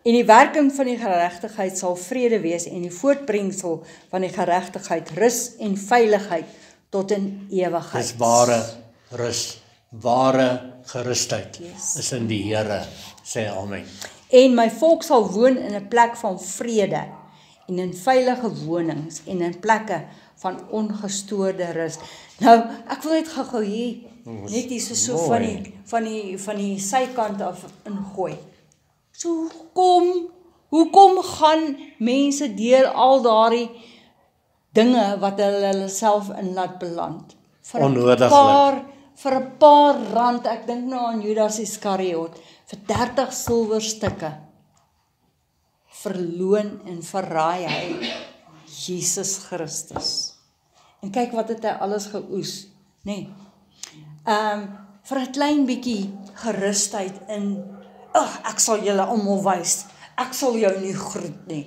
En die werking van die geregtigheid sal vrede wees en die voortbrengsel van die geregtigheid rus en veiligheid tot in ewigheid. Dis ware rus, ware gerusheid is in die Here, sê amen. En my volk sal woon in 'n plek van vrede en in veilige wonings en in plekke van ongestoorde rus. Nou, ek wil net gou-gou hier net hier so van die sykant af ingooi. So hoekom gaan mense deur al daardie dinge wat hulle self in laat beland? Onnodiglik. Vir 'n paar rand, ek dink nou aan Judas Iskariot, vir 30 silwerstukke verloon en verraai hy Jesus Christus. En kyk wat het hy alles geoes, nê? Vir 'n klein bietjie gerusheid in, ek sal julle almal wys. Ek sal jou nie groet nie.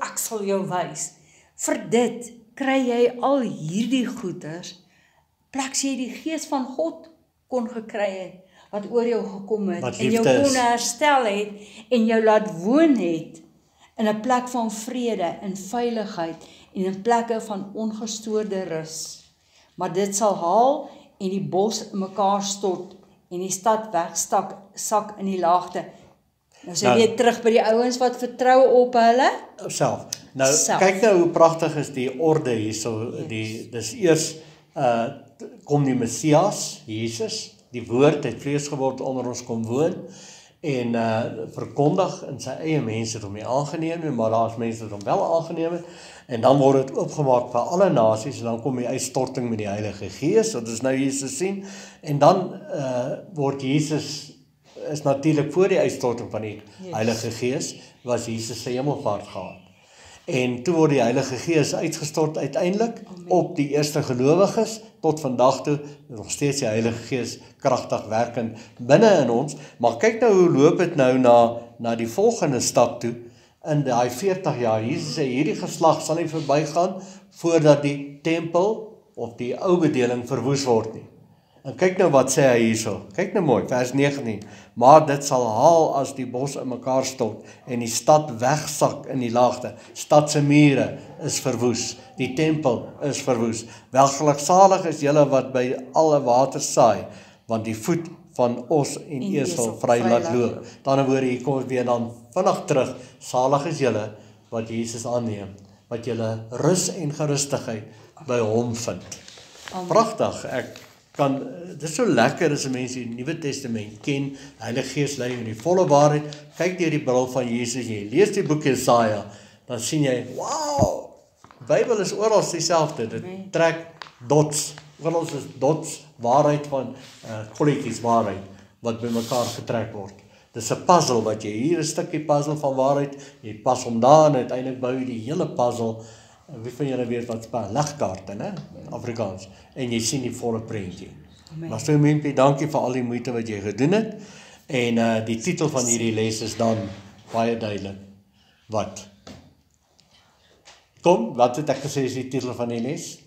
Ek sal jou wys. Vir dit kry jy al hierdie goeders, plek jy die Gees van God kon gekry het, wat oor jou gekom het, en jou kon herstel het, en jou laat woon het, in 'n plek van vrede en veiligheid, en in plekke van ongestoorde rus. Maar dit sal haal, en die bos in mekaar stort, en die stad sak in die laagte. Nou sê weer terug by die ouens wat vertrou op hulle self. Nou, kyk nou hoe pragtig is die orde hierso. Dis eers kom die Messias, Jesus, die woord het vlees geword onder ons kom woon en verkondig in sy eie mense het hom nie aangeneem, maar daar is mense wat hom wel aangeneem het, en dan word dit oopgemaak vir alle nasies, en dan kom die uitstorting met die Heilige Gees, wat ons nou Jesus sien, en dan word Jesus, is natuurlik voor die uitstorting van die Heilige Gees, was Jesus sy hemelvaart gehad. En toe word die Heilige Gees uitgestort uiteindelik op die eerste gelowiges, tot vandag toe, nog steeds die Heilige Gees kragtig werkend binne in ons, maar kyk nou hoe loop het nou na die volgende stap toe, in die 40 jaar, Jesus sê, hierdie geslag sal nie verbygaan, voordat die tempel, of die ou bedeling verwoes word nie. En kyk nou wat sê hy hierso, kyk nou mooi, vers 19, maar dit sal haal as die bos in mekaar stort, en die stad wegsak in die laagte, stad se mure is verwoes, die tempel is verwoes, welgeluksalig is julle wat by alle water saai, want die voet van os en esel vry laat loop. Dan word hier kom weer dan vinnig terug, salig is julle wat Jesus aanneem, wat julle rus en gerustigheid by hom vind. Pragtig, dit is so lekker as mense die Nuwe Testament ken, Heilige Gees lei in die volle waarheid, kyk deur die bril van Jesus, jy lees die boek Jesaja, dan sien jy, wow, die Bybel is oral dieselfde, dit trek dots, oral is dots, waarheid van kolletjies waarheid, wat by mekaar getrek word. Dis 'n puzzle wat jy hier 'n stukkie puzzle van waarheid, jy pas hom daar en uiteindelik bou jy die hele puzzle. Wie van julle weet wat 'n legkaarte, né? Afrikaans. En jy sien die volle prentjie. Maar so mense, dankie vir al die moeite wat jy gedoen het. En die titel van hierdie les is dan baie duidelik. Wat? Kom, wat het ek gesê is die titel van die les?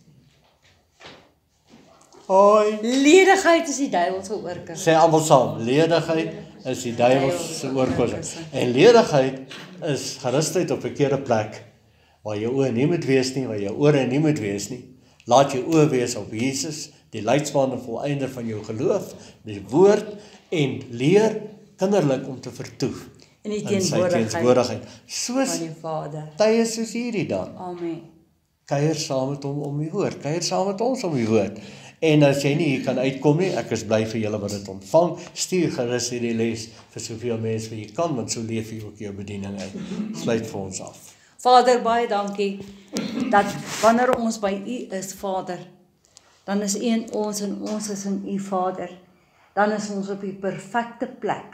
Hoi. Ledigheid is die duiwel se oorkus. Sê almal saam, ledigheid is die duiwel se oorkus. En ledigheid is gerusheid op 'n verkeerde plek, waar jou oë nie moet wees nie, waar jou ore nie moet wees nie. Laat jou oë wees op Jesus, die leidsman en volëinder van jou geloof, die woord, en leer kinderlik om te vertoef In die in sy teenwoordigheid teenwoordigheid. van Soos die Vader. tye soos hierdie dan. Amen. Kuier saam met hom om die woord, kuier saam met ons om die woord. En as jy nie hier kan uitkom nie, ek is bly vir julle wat dit ontvang, stuur gerus hierdie les vir soveel mense wat jy kan, want so leef jy ook jou bediening uit. Sluit vir ons af. Vader, baie dankie dat wanneer ons by U is, Vader, dan is U in ons en ons is in U, Vader. Dan is ons op die perfekte plek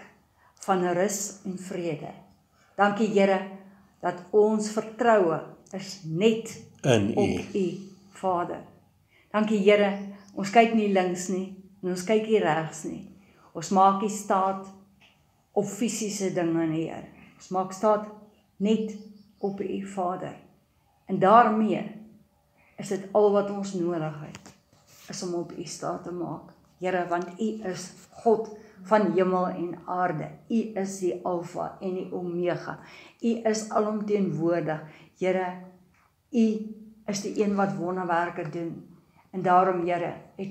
van rus en vrede. Dankie, Here, dat ons vertroue is net In op U. U, Vader. Dankie, Here, ons kyk nie links nie, en ons kyk nie regs nie. Ons maak nie staat op fisiese dinge nie, Here. Ons maak staat net op U, Vader. En daarmee is dit al wat ons nodig het, is om op U staat te maak. Here, want U is God van hemel en aarde. U is die Alfa en die Omega. U is alomteenwoordig. Here, U is die een wat wonderwerke doen. En daarom, Here, het